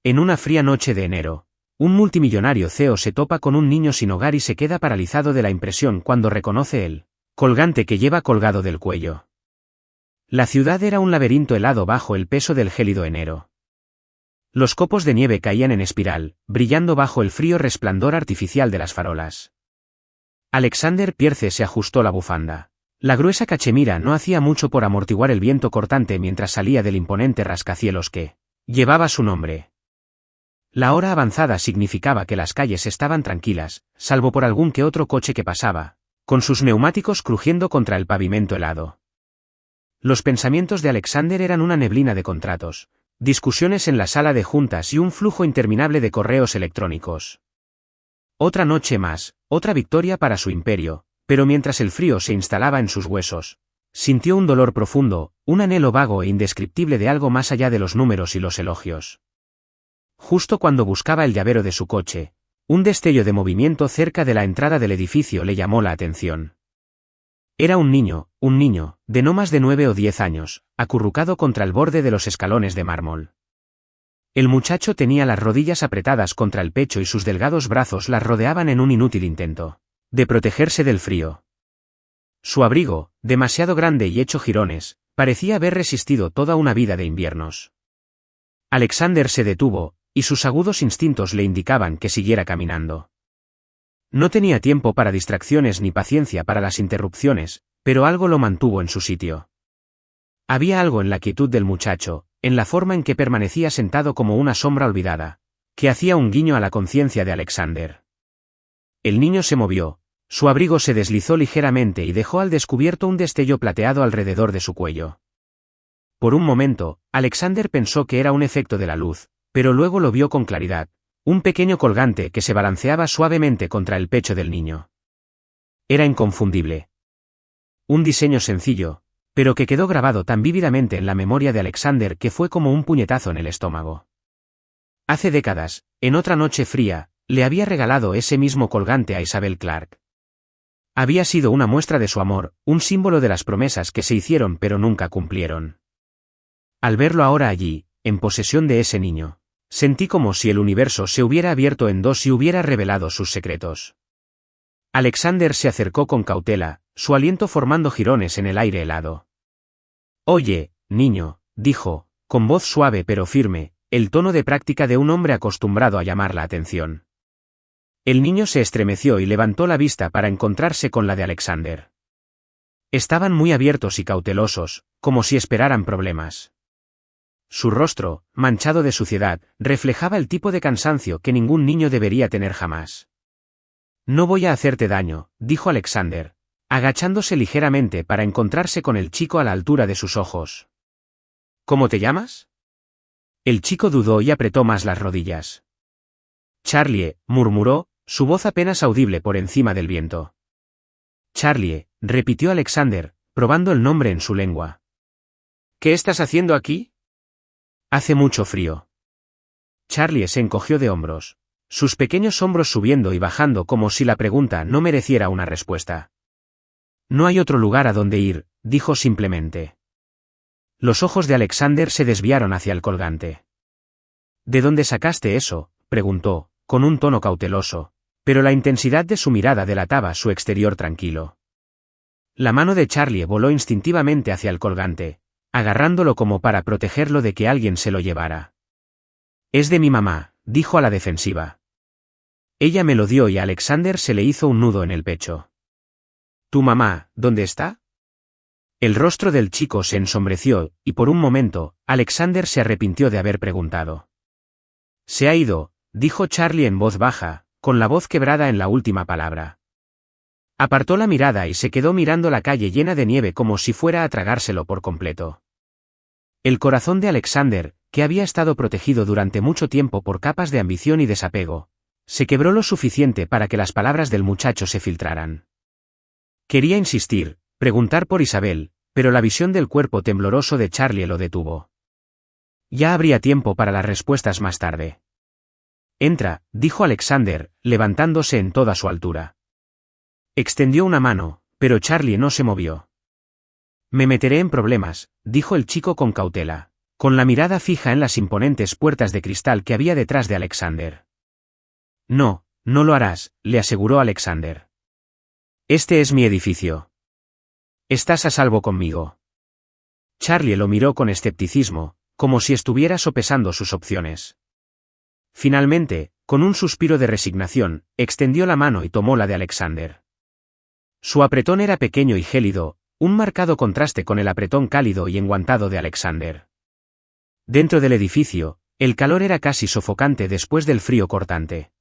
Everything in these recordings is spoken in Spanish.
En una fría noche de enero, un multimillonario CEO se topa con un niño sin hogar y se queda paralizado de la impresión cuando reconoce el colgante que lleva colgado del cuello. La ciudad era un laberinto helado bajo el peso del gélido enero. Los copos de nieve caían en espiral, brillando bajo el frío resplandor artificial de las farolas. Alexander Pierce se ajustó la bufanda. La gruesa cachemira no hacía mucho por amortiguar el viento cortante mientras salía del imponente rascacielos que llevaba su nombre. La hora avanzada significaba que las calles estaban tranquilas, salvo por algún que otro coche que pasaba, con sus neumáticos crujiendo contra el pavimento helado. Los pensamientos de Alexander eran una neblina de contratos, discusiones en la sala de juntas y un flujo interminable de correos electrónicos. Otra noche más, otra victoria para su imperio, pero mientras el frío se instalaba en sus huesos, sintió un dolor profundo, un anhelo vago e indescriptible de algo más allá de los números y los elogios. Justo cuando buscaba el llavero de su coche, un destello de movimiento cerca de la entrada del edificio le llamó la atención. Era un niño, de no más de 9 o 10 años, acurrucado contra el borde de los escalones de mármol. El muchacho tenía las rodillas apretadas contra el pecho y sus delgados brazos las rodeaban en un inútil intento de protegerse del frío. Su abrigo, demasiado grande y hecho jirones, parecía haber resistido toda una vida de inviernos. Alexander se detuvo, y sus agudos instintos le indicaban que siguiera caminando. No tenía tiempo para distracciones ni paciencia para las interrupciones, pero algo lo mantuvo en su sitio. Había algo en la quietud del muchacho, en la forma en que permanecía sentado como una sombra olvidada, que hacía un guiño a la conciencia de Alexander. El niño se movió, su abrigo se deslizó ligeramente y dejó al descubierto un destello plateado alrededor de su cuello. Por un momento, Alexander pensó que era un efecto de la luz, pero luego lo vio con claridad, un pequeño colgante que se balanceaba suavemente contra el pecho del niño. Era inconfundible. Un diseño sencillo, pero que quedó grabado tan vívidamente en la memoria de Alexander que fue como un puñetazo en el estómago. Hace décadas, en otra noche fría, le había regalado ese mismo colgante a Isabel Clark. Había sido una muestra de su amor, un símbolo de las promesas que se hicieron pero nunca cumplieron. Al verlo ahora allí, en posesión de ese niño, sentí como si el universo se hubiera abierto en dos y hubiera revelado sus secretos. Alexander se acercó con cautela, su aliento formando jirones en el aire helado. «Oye, niño», dijo, con voz suave pero firme, el tono de práctica de un hombre acostumbrado a llamar la atención. El niño se estremeció y levantó la vista para encontrarse con la de Alexander. Estaban muy abiertos y cautelosos, como si esperaran problemas. Su rostro, manchado de suciedad, reflejaba el tipo de cansancio que ningún niño debería tener jamás. «No voy a hacerte daño», dijo Alexander, agachándose ligeramente para encontrarse con el chico a la altura de sus ojos. «¿Cómo te llamas?» El chico dudó y apretó más las rodillas. «Charlie», murmuró, su voz apenas audible por encima del viento. «Charlie», repitió Alexander, probando el nombre en su lengua. «¿Qué estás haciendo aquí?» «Hace mucho frío». Charlie se encogió de hombros, sus pequeños hombros subiendo y bajando como si la pregunta no mereciera una respuesta. «No hay otro lugar a donde ir», dijo simplemente. Los ojos de Alexander se desviaron hacia el colgante. «¿De dónde sacaste eso?», preguntó, con un tono cauteloso, pero la intensidad de su mirada delataba su exterior tranquilo. La mano de Charlie voló instintivamente hacia el colgante, agarrándolo como para protegerlo de que alguien se lo llevara. «Es de mi mamá», dijo a la defensiva. «Ella me lo dio» y a Alexander se le hizo un nudo en el pecho. «¿Tu mamá, dónde está?» El rostro del chico se ensombreció, y por un momento, Alexander se arrepintió de haber preguntado. «Se ha ido», dijo Charlie en voz baja, con la voz quebrada en la última palabra. Apartó la mirada y se quedó mirando la calle llena de nieve como si fuera a tragárselo por completo. El corazón de Alexander, que había estado protegido durante mucho tiempo por capas de ambición y desapego, se quebró lo suficiente para que las palabras del muchacho se filtraran. Quería insistir, preguntar por Isabel, pero la visión del cuerpo tembloroso de Charlie lo detuvo. Ya habría tiempo para las respuestas más tarde. «Entra», dijo Alexander, levantándose en toda su altura. Extendió una mano, pero Charlie no se movió. «Me meteré en problemas», dijo el chico con cautela. con la mirada fija en las imponentes puertas de cristal que había detrás de Alexander. No, no lo harás, le aseguró Alexander. Este es mi edificio. Estás a salvo conmigo. Charlie lo miró con escepticismo, como si estuviera sopesando sus opciones. Finalmente, con un suspiro de resignación, extendió la mano y tomó la de Alexander. Su apretón era pequeño y gélido, un marcado contraste con el apretón cálido y enguantado de Alexander. Dentro del edificio, el calor era casi sofocante después del frío cortante.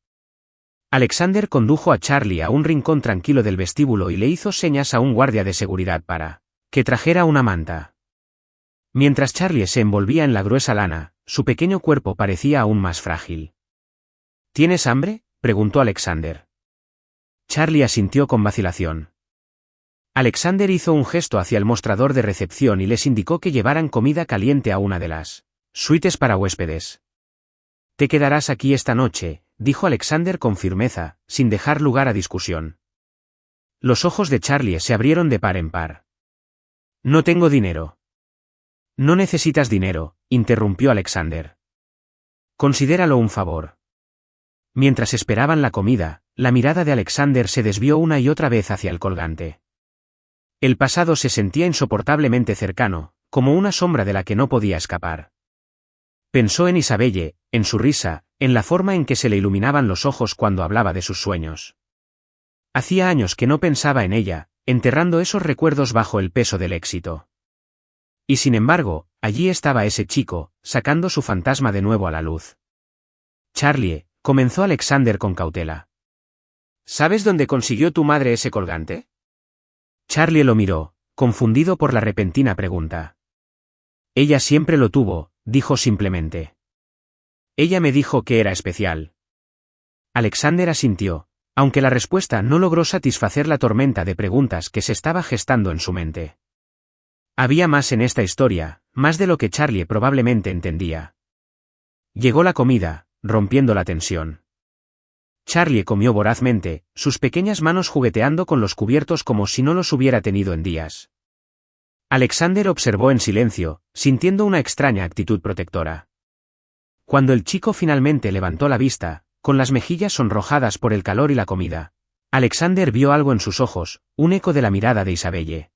Alexander condujo a Charlie a un rincón tranquilo del vestíbulo y le hizo señas a un guardia de seguridad para que trajera una manta. Mientras Charlie se envolvía en la gruesa lana, su pequeño cuerpo parecía aún más frágil. ¿Tienes hambre?, preguntó Alexander. Charlie asintió con vacilación. Alexander hizo un gesto hacia el mostrador de recepción y les indicó que llevaran comida caliente a una de las suites para huéspedes. «Te quedarás aquí esta noche», dijo Alexander con firmeza, sin dejar lugar a discusión. Los ojos de Charlie se abrieron de par en par. «No tengo dinero». «No necesitas dinero», interrumpió Alexander. «Considéralo un favor». Mientras esperaban la comida, la mirada de Alexander se desvió una y otra vez hacia el colgante. El pasado se sentía insoportablemente cercano, como una sombra de la que no podía escapar. Pensó en Isabelle, en su risa, en la forma en que se le iluminaban los ojos cuando hablaba de sus sueños. Hacía años que no pensaba en ella, enterrando esos recuerdos bajo el peso del éxito. Y sin embargo, allí estaba ese chico, sacando su fantasma de nuevo a la luz. «Charlie», comenzó Alexander con cautela. «¿Sabes dónde consiguió tu madre ese colgante?» Charlie lo miró, confundido por la repentina pregunta. «Ella siempre lo tuvo», dijo simplemente. «Ella me dijo que era especial». Alexander asintió, aunque la respuesta no logró satisfacer la tormenta de preguntas que se estaba gestando en su mente. Había más en esta historia, más de lo que Charlie probablemente entendía. Llegó la comida, rompiendo la tensión. Charlie comió vorazmente, sus pequeñas manos jugueteando con los cubiertos como si no los hubiera tenido en días. Alexander observó en silencio, sintiendo una extraña actitud protectora. Cuando el chico finalmente levantó la vista, con las mejillas sonrojadas por el calor y la comida, Alexander vio algo en sus ojos, un eco de la mirada de Isabelle.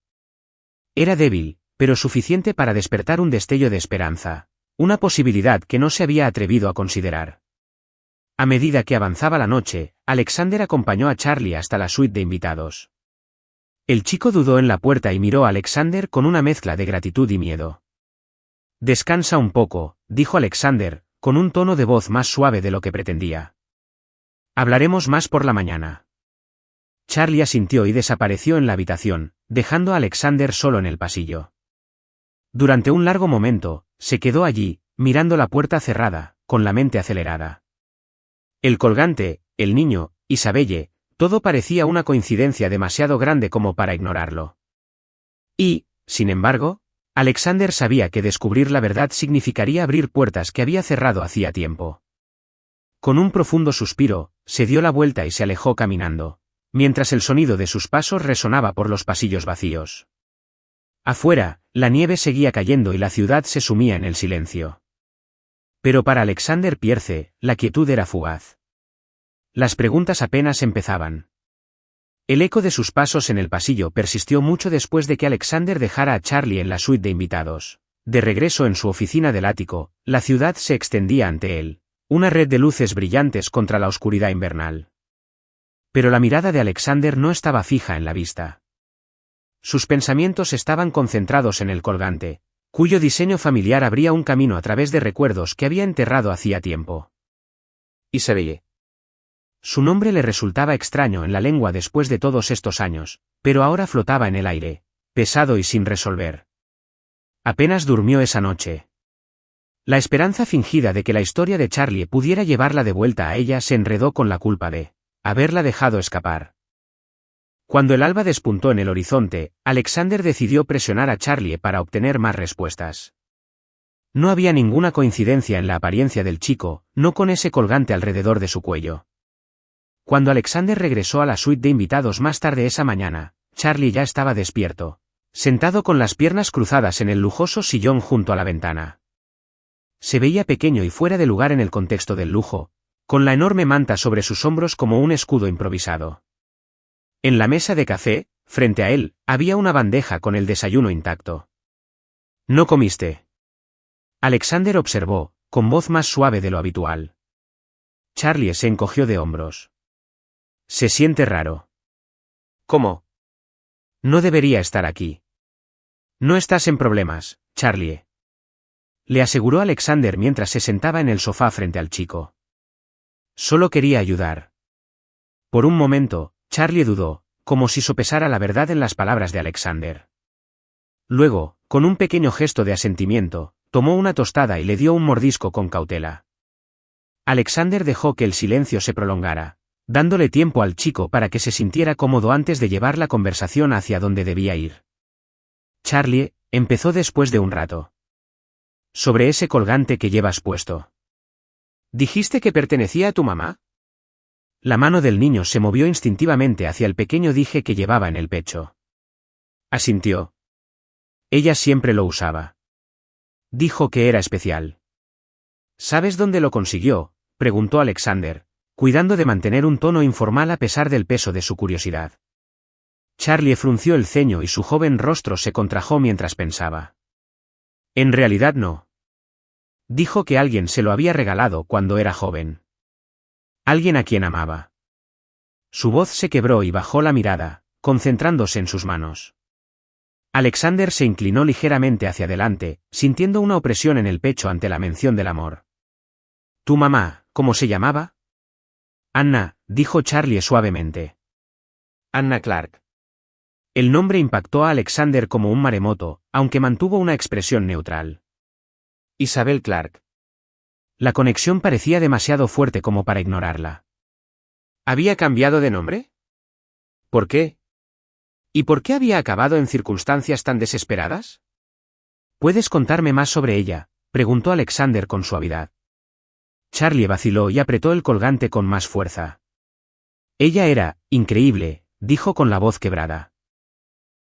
Era débil, pero suficiente para despertar un destello de esperanza, una posibilidad que no se había atrevido a considerar. A medida que avanzaba la noche, Alexander acompañó a Charlie hasta la suite de invitados. El chico dudó en la puerta y miró a Alexander con una mezcla de gratitud y miedo. «Descansa un poco», dijo Alexander, con un tono de voz más suave de lo que pretendía. «Hablaremos más por la mañana». Charlie asintió y desapareció en la habitación, dejando a Alexander solo en el pasillo. Durante un largo momento, se quedó allí, mirando la puerta cerrada, con la mente acelerada. El colgante, el niño, Isabelle, todo parecía una coincidencia demasiado grande como para ignorarlo. Y, sin embargo, Alexander sabía que descubrir la verdad significaría abrir puertas que había cerrado hacía tiempo. Con un profundo suspiro, se dio la vuelta y se alejó caminando, mientras el sonido de sus pasos resonaba por los pasillos vacíos. Afuera, la nieve seguía cayendo y la ciudad se sumía en el silencio. Pero para Alexander Pierce, la quietud era fugaz. Las preguntas apenas empezaban. El eco de sus pasos en el pasillo persistió mucho después de que Alexander dejara a Charlie en la suite de invitados. De regreso en su oficina del ático, la ciudad se extendía ante él, una red de luces brillantes contra la oscuridad invernal. Pero la mirada de Alexander no estaba fija en la vista. Sus pensamientos estaban concentrados en el colgante, cuyo diseño familiar abría un camino a través de recuerdos que había enterrado hacía tiempo. Isabelle. Su nombre le resultaba extraño en la lengua después de todos estos años, pero ahora flotaba en el aire, pesado y sin resolver. Apenas durmió esa noche. La esperanza fingida de que la historia de Charlie pudiera llevarla de vuelta a ella se enredó con la culpa de haberla dejado escapar. Cuando el alba despuntó en el horizonte, Alexander decidió presionar a Charlie para obtener más respuestas. No había ninguna coincidencia en la apariencia del chico, no con ese colgante alrededor de su cuello. Cuando Alexander regresó a la suite de invitados más tarde esa mañana, Charlie ya estaba despierto, sentado con las piernas cruzadas en el lujoso sillón junto a la ventana. Se veía pequeño y fuera de lugar en el contexto del lujo, con la enorme manta sobre sus hombros como un escudo improvisado. En la mesa de café, frente a él, había una bandeja con el desayuno intacto. ¿No comiste? Alexander observó, con voz más suave de lo habitual. Charlie se encogió de hombros. Se siente raro. ¿Cómo? No debería estar aquí. No estás en problemas, Charlie. Le aseguró Alexander mientras se sentaba en el sofá frente al chico. Solo quería ayudar. Por un momento, Charlie dudó, como si sopesara la verdad en las palabras de Alexander. Luego, con un pequeño gesto de asentimiento, tomó una tostada y le dio un mordisco con cautela. Alexander dejó que el silencio se prolongara, dándole tiempo al chico para que se sintiera cómodo antes de llevar la conversación hacia donde debía ir. Charlie, empezó después de un rato. Sobre ese colgante que llevas puesto. ¿Dijiste que pertenecía a tu mamá? La mano del niño se movió instintivamente hacia el pequeño dije que llevaba en el pecho. Asintió. Ella siempre lo usaba. Dijo que era especial. ¿Sabes dónde lo consiguió?, preguntó Alexander, cuidando de mantener un tono informal a pesar del peso de su curiosidad. Charlie frunció el ceño y su joven rostro se contrajo mientras pensaba. En realidad no. Dijo que alguien se lo había regalado cuando era joven. Alguien a quien amaba. Su voz se quebró y bajó la mirada, concentrándose en sus manos. Alexander se inclinó ligeramente hacia adelante, sintiendo una opresión en el pecho ante la mención del amor. ¿Tu mamá, cómo se llamaba? Anna, dijo Charlie suavemente. Anna Clark. El nombre impactó a Alexander como un maremoto, aunque mantuvo una expresión neutral. Isabel Clark. La conexión parecía demasiado fuerte como para ignorarla. ¿Había cambiado de nombre? ¿Por qué? ¿Y por qué había acabado en circunstancias tan desesperadas? ¿Puedes contarme más sobre ella?, preguntó Alexander con suavidad. Charlie vaciló y apretó el colgante con más fuerza. Ella era increíble, dijo con la voz quebrada.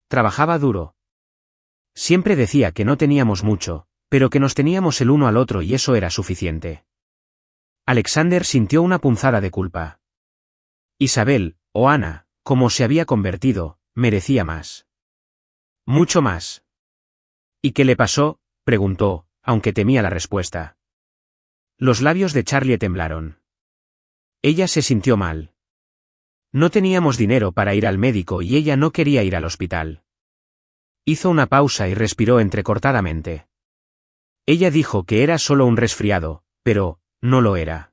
Trabajaba duro. Siempre decía que no teníamos mucho, pero que nos teníamos el uno al otro y eso era suficiente. Alexander sintió una punzada de culpa. Isabel, o Ana, como se había convertido, merecía más. Mucho más. ¿Y qué le pasó?, preguntó, aunque temía la respuesta. Los labios de Charlie temblaron. Ella se sintió mal. No teníamos dinero para ir al médico y ella no quería ir al hospital. Hizo una pausa y respiró entrecortadamente. Ella dijo que era solo un resfriado, pero no lo era.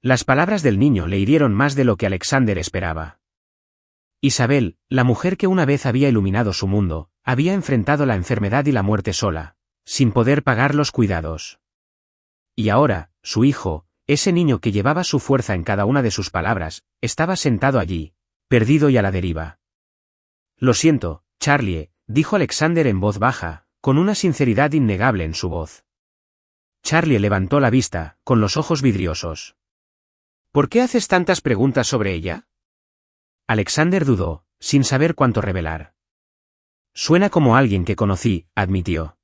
Las palabras del niño le hirieron más de lo que Alexander esperaba. Isabel, la mujer que una vez había iluminado su mundo, había enfrentado la enfermedad y la muerte sola, sin poder pagar los cuidados. Y ahora, su hijo, ese niño que llevaba su fuerza en cada una de sus palabras, estaba sentado allí, perdido y a la deriva. Lo siento, Charlie, dijo Alexander en voz baja, con una sinceridad innegable en su voz. Charlie levantó la vista, con los ojos vidriosos. ¿Por qué haces tantas preguntas sobre ella? Alexander dudó, sin saber cuánto revelar. Suena como alguien que conocí, admitió.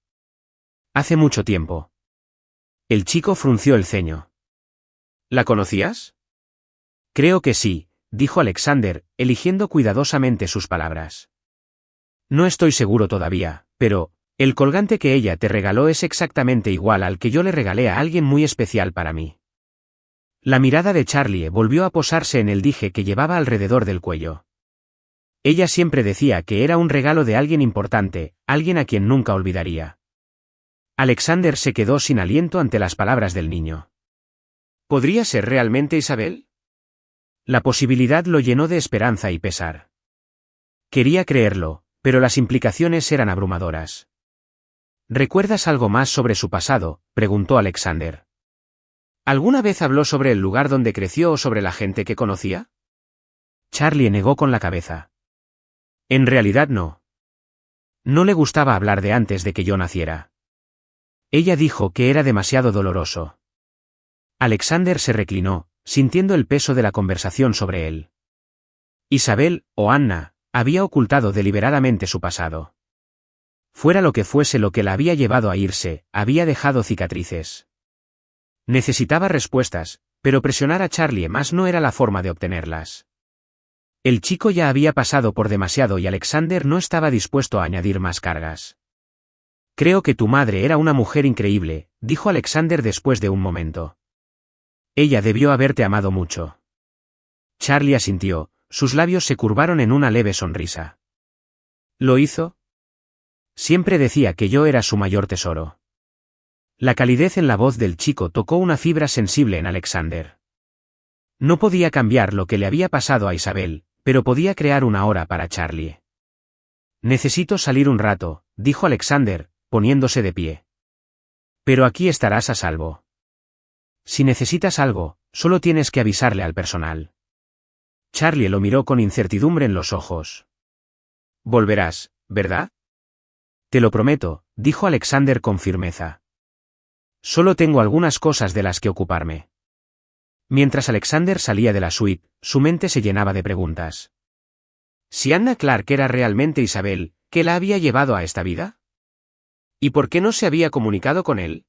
Hace mucho tiempo. El chico frunció el ceño. ¿La conocías? Creo que sí, dijo Alexander, eligiendo cuidadosamente sus palabras. No estoy seguro todavía, pero el colgante que ella te regaló es exactamente igual al que yo le regalé a alguien muy especial para mí. La mirada de Charlie volvió a posarse en el dije que llevaba alrededor del cuello. Ella siempre decía que era un regalo de alguien importante, alguien a quien nunca olvidaría. Alexander se quedó sin aliento ante las palabras del niño. ¿Podría ser realmente Isabel? La posibilidad lo llenó de esperanza y pesar. Quería creerlo, pero las implicaciones eran abrumadoras. ¿Recuerdas algo más sobre su pasado?, preguntó Alexander. ¿Alguna vez habló sobre el lugar donde creció o sobre la gente que conocía? Charlie negó con la cabeza. En realidad no. No le gustaba hablar de antes de que yo naciera. Ella dijo que era demasiado doloroso. Alexander se reclinó, sintiendo el peso de la conversación sobre él. Isabel, o Anna, había ocultado deliberadamente su pasado. Fuera lo que fuese lo que la había llevado a irse, había dejado cicatrices. Necesitaba respuestas, pero presionar a Charlie más no era la forma de obtenerlas. El chico ya había pasado por demasiado y Alexander no estaba dispuesto a añadir más cargas. Creo que tu madre era una mujer increíble, dijo Alexander después de un momento. Ella debió haberte amado mucho. Charlie asintió, sus labios se curvaron en una leve sonrisa. ¿Lo hizo? Siempre decía que yo era su mayor tesoro. La calidez en la voz del chico tocó una fibra sensible en Alexander. No podía cambiar lo que le había pasado a Isabel, pero podía crear una hora para Charlie. Necesito salir un rato, dijo Alexander, poniéndose de pie. Pero aquí estarás a salvo. Si necesitas algo, solo tienes que avisarle al personal. Charlie lo miró con incertidumbre en los ojos. Volverás, ¿verdad? Te lo prometo, dijo Alexander con firmeza. Solo tengo algunas cosas de las que ocuparme. Mientras Alexander salía de la suite, su mente se llenaba de preguntas. Si Anna Clark era realmente Isabel, ¿qué la había llevado a esta vida? ¿Y por qué no se había comunicado con él?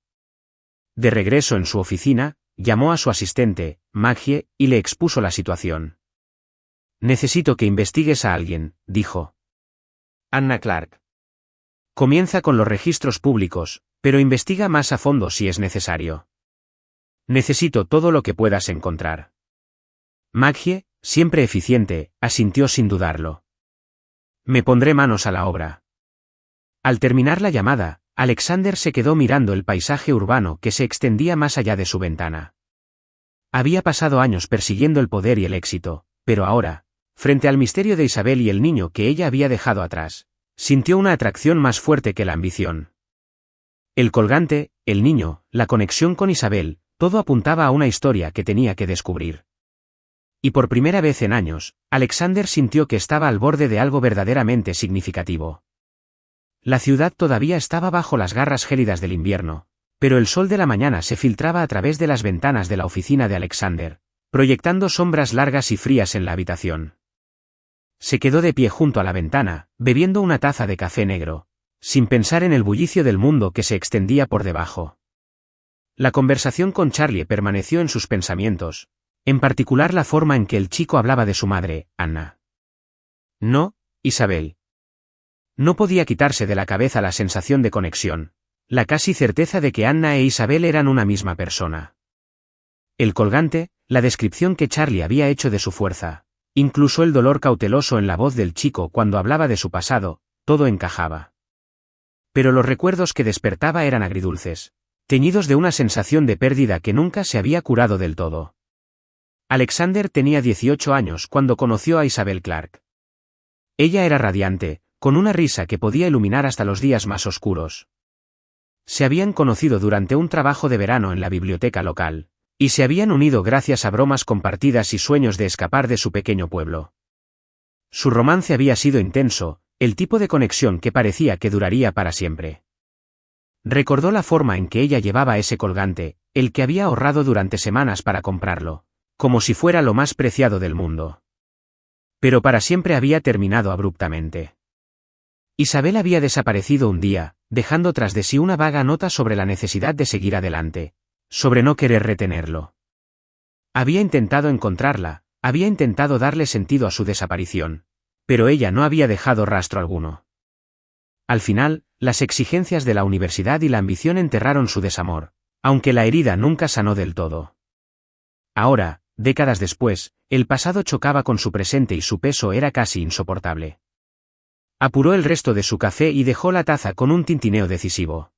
De regreso en su oficina, llamó a su asistente, Maggie, y le expuso la situación. Necesito que investigues a alguien, dijo. Anna Clark. Comienza con los registros públicos, pero investiga más a fondo si es necesario. Necesito todo lo que puedas encontrar. Maggie, siempre eficiente, asintió sin dudarlo. Me pondré manos a la obra. Al terminar la llamada, Alexander se quedó mirando el paisaje urbano que se extendía más allá de su ventana. Había pasado años persiguiendo el poder y el éxito, pero ahora, frente al misterio de Isabel y el niño que ella había dejado atrás, sintió una atracción más fuerte que la ambición. El colgante, el niño, la conexión con Isabel, todo apuntaba a una historia que tenía que descubrir. Y por primera vez en años, Alexander sintió que estaba al borde de algo verdaderamente significativo. La ciudad todavía estaba bajo las garras gélidas del invierno, pero el sol de la mañana se filtraba a través de las ventanas de la oficina de Alexander, proyectando sombras largas y frías en la habitación. Se quedó de pie junto a la ventana, bebiendo una taza de café negro, sin pensar en el bullicio del mundo que se extendía por debajo. La conversación con Charlie permaneció en sus pensamientos, en particular la forma en que el chico hablaba de su madre, Anna. No, Isabel. No podía quitarse de la cabeza la sensación de conexión, la casi certeza de que Anna e Isabel eran una misma persona. El colgante, la descripción que Charlie había hecho de su fuerza, incluso el dolor cauteloso en la voz del chico cuando hablaba de su pasado, todo encajaba. Pero los recuerdos que despertaba eran agridulces, teñidos de una sensación de pérdida que nunca se había curado del todo. Alexander tenía 18 años cuando conoció a Isabel Clark. Ella era radiante, con una risa que podía iluminar hasta los días más oscuros. Se habían conocido durante un trabajo de verano en la biblioteca local, y se habían unido gracias a bromas compartidas y sueños de escapar de su pequeño pueblo. Su romance había sido intenso, el tipo de conexión que parecía que duraría para siempre. Recordó la forma en que ella llevaba ese colgante, el que había ahorrado durante semanas para comprarlo, como si fuera lo más preciado del mundo. Pero para siempre había terminado abruptamente. Isabel había desaparecido un día, dejando tras de sí una vaga nota sobre la necesidad de seguir adelante, sobre no querer retenerlo. Había intentado encontrarla, había intentado darle sentido a su desaparición, pero ella no había dejado rastro alguno. Al final, las exigencias de la universidad y la ambición enterraron su desamor, aunque la herida nunca sanó del todo. Ahora, décadas después, el pasado chocaba con su presente y su peso era casi insoportable. Apuró el resto de su café y dejó la taza con un tintineo decisivo.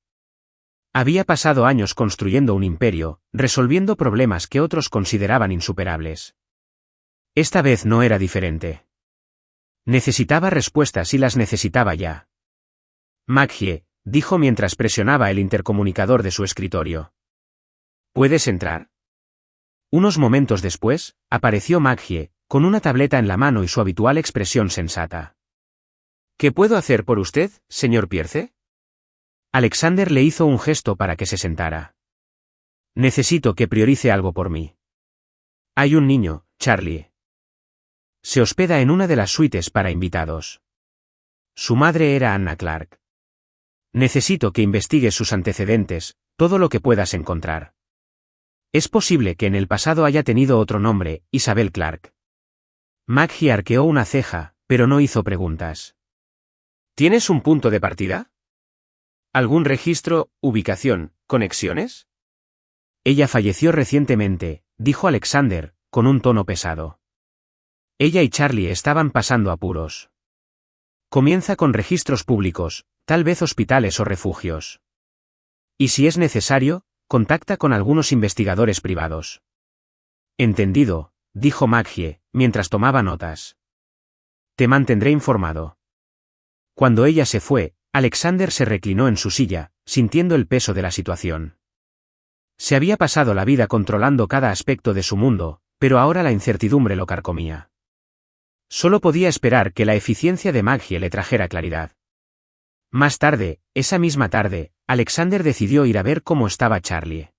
Había pasado años construyendo un imperio, resolviendo problemas que otros consideraban insuperables. Esta vez no era diferente. Necesitaba respuestas y las necesitaba ya. Maggie, dijo mientras presionaba el intercomunicador de su escritorio. ¿Puedes entrar? Unos momentos después, apareció Maggie, con una tableta en la mano y su habitual expresión sensata. ¿Qué puedo hacer por usted, señor Pierce? Alexander le hizo un gesto para que se sentara. Necesito que priorice algo por mí. Hay un niño, Charlie. Se hospeda en una de las suites para invitados. Su madre era Anna Clark. Necesito que investigues sus antecedentes, todo lo que puedas encontrar. Es posible que en el pasado haya tenido otro nombre, Isabel Clark. Maggie arqueó una ceja, pero no hizo preguntas. ¿Tienes un punto de partida? ¿Algún registro, ubicación, conexiones? Ella falleció recientemente, dijo Alexander, con un tono pesado. Ella y Charlie estaban pasando apuros. Comienza con registros públicos, tal vez hospitales o refugios. Y si es necesario, contacta con algunos investigadores privados. Entendido, dijo Maggie, mientras tomaba notas. Te mantendré informado. Cuando ella se fue, Alexander se reclinó en su silla, sintiendo el peso de la situación. Se había pasado la vida controlando cada aspecto de su mundo, pero ahora la incertidumbre lo carcomía. Solo podía esperar que la eficiencia de Maggie le trajera claridad. Más tarde, esa misma tarde, Alexander decidió ir a ver cómo estaba Charlie.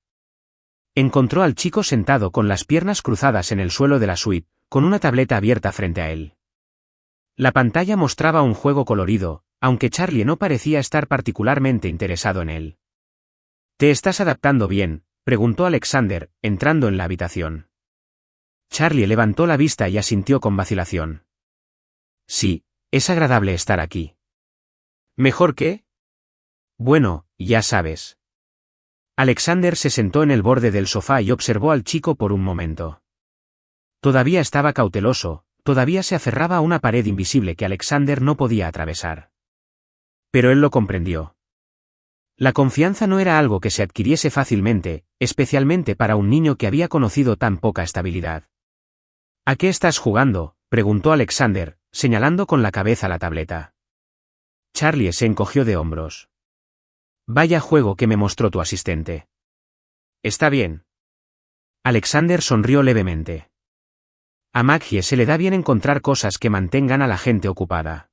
Encontró al chico sentado con las piernas cruzadas en el suelo de la suite, con una tableta abierta frente a él. La pantalla mostraba un juego colorido, aunque Charlie no parecía estar particularmente interesado en él. ¿Te estás adaptando bien?, preguntó Alexander, entrando en la habitación. Charlie levantó la vista y asintió con vacilación. Sí, es agradable estar aquí. ¿Mejor qué? Bueno, ya sabes. Alexander se sentó en el borde del sofá y observó al chico por un momento. Todavía estaba cauteloso, todavía se aferraba a una pared invisible que Alexander no podía atravesar. Pero él lo comprendió. La confianza no era algo que se adquiriese fácilmente, especialmente para un niño que había conocido tan poca estabilidad. ¿A qué estás jugando?, preguntó Alexander, señalando con la cabeza la tableta. Charlie se encogió de hombros. Vaya juego que me mostró tu asistente. Está bien. Alexander sonrió levemente. A Maggie se le da bien encontrar cosas que mantengan a la gente ocupada.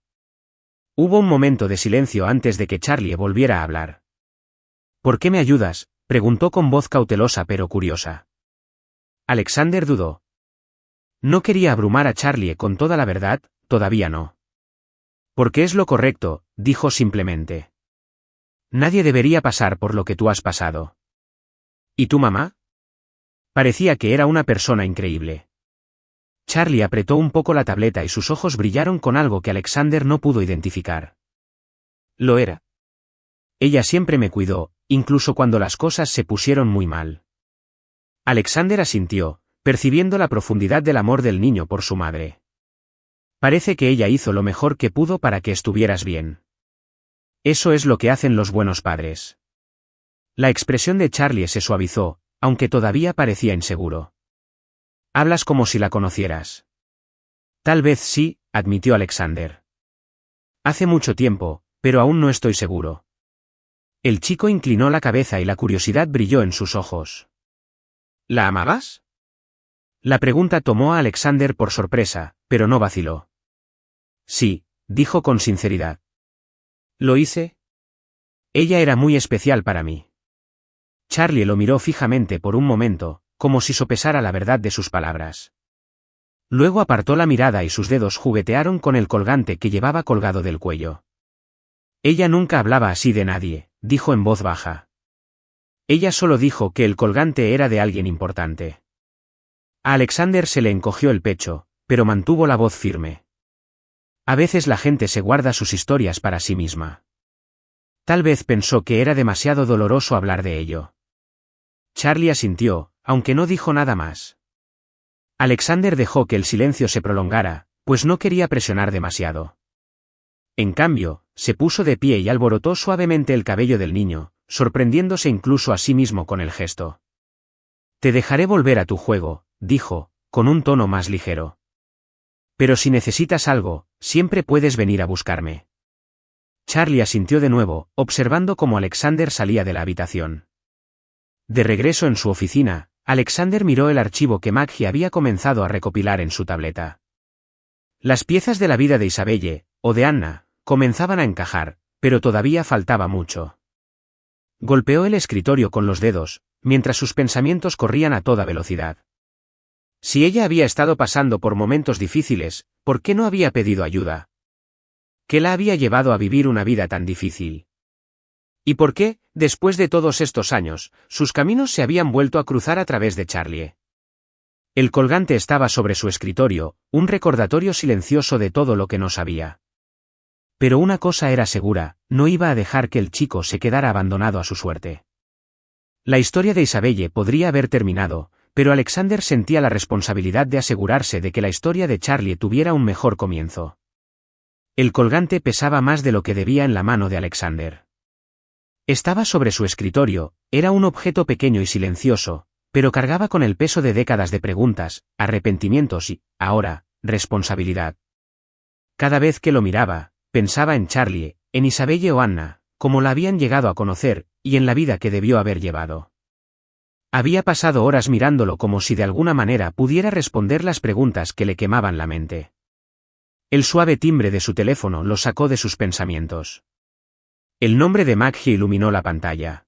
Hubo un momento de silencio antes de que Charlie volviera a hablar. ¿Por qué me ayudas?, preguntó con voz cautelosa pero curiosa. Alexander dudó. No quería abrumar a Charlie con toda la verdad, todavía no. Porque es lo correcto, dijo simplemente. Nadie debería pasar por lo que tú has pasado. ¿Y tu mamá? Parecía que era una persona increíble. Charlie apretó un poco la tableta y sus ojos brillaron con algo que Alexander no pudo identificar. Lo era. Ella siempre me cuidó, incluso cuando las cosas se pusieron muy mal. Alexander asintió, percibiendo la profundidad del amor del niño por su madre. Parece que ella hizo lo mejor que pudo para que estuvieras bien. Eso es lo que hacen los buenos padres. La expresión de Charlie se suavizó, aunque todavía parecía inseguro. Hablas como si la conocieras. Tal vez sí, admitió Alexander. Hace mucho tiempo, pero aún no estoy seguro. El chico inclinó la cabeza y la curiosidad brilló en sus ojos. ¿La amabas? La pregunta tomó a Alexander por sorpresa, pero no vaciló. Sí, dijo con sinceridad. ¿Lo hice? Ella era muy especial para mí. Charlie lo miró fijamente por un momento, como si sopesara la verdad de sus palabras. Luego apartó la mirada y sus dedos juguetearon con el colgante que llevaba colgado del cuello. Ella nunca hablaba así de nadie, dijo en voz baja. Ella solo dijo que el colgante era de alguien importante. A Alexander se le encogió el pecho, pero mantuvo la voz firme. A veces la gente se guarda sus historias para sí misma. Tal vez pensó que era demasiado doloroso hablar de ello. Charlie asintió, aunque no dijo nada más. Alexander dejó que el silencio se prolongara, pues no quería presionar demasiado. En cambio, se puso de pie y alborotó suavemente el cabello del niño, sorprendiéndose incluso a sí mismo con el gesto. Te dejaré volver a tu juego, dijo, con un tono más ligero. Pero si necesitas algo, siempre puedes venir a buscarme. Charlie asintió de nuevo, observando cómo Alexander salía de la habitación. De regreso en su oficina, Alexander miró el archivo que Maggie había comenzado a recopilar en su tableta. Las piezas de la vida de Isabelle, o de Anna, comenzaban a encajar, pero todavía faltaba mucho. Golpeó el escritorio con los dedos, mientras sus pensamientos corrían a toda velocidad. Si ella había estado pasando por momentos difíciles, ¿por qué no había pedido ayuda? ¿Qué la había llevado a vivir una vida tan difícil? ¿Y por qué, después de todos estos años, sus caminos se habían vuelto a cruzar a través de Charlie? El colgante estaba sobre su escritorio, un recordatorio silencioso de todo lo que no sabía. Pero una cosa era segura, no iba a dejar que el chico se quedara abandonado a su suerte. La historia de Isabelle podría haber terminado, pero Alexander sentía la responsabilidad de asegurarse de que la historia de Charlie tuviera un mejor comienzo. El colgante pesaba más de lo que debía en la mano de Alexander. Estaba sobre su escritorio, era un objeto pequeño y silencioso, pero cargaba con el peso de décadas de preguntas, arrepentimientos y, ahora, responsabilidad. Cada vez que lo miraba, pensaba en Charlie, en Isabelle o Anna, como la habían llegado a conocer, y en la vida que debió haber llevado. Había pasado horas mirándolo como si de alguna manera pudiera responder las preguntas que le quemaban la mente. El suave timbre de su teléfono lo sacó de sus pensamientos. El nombre de Maggie iluminó la pantalla.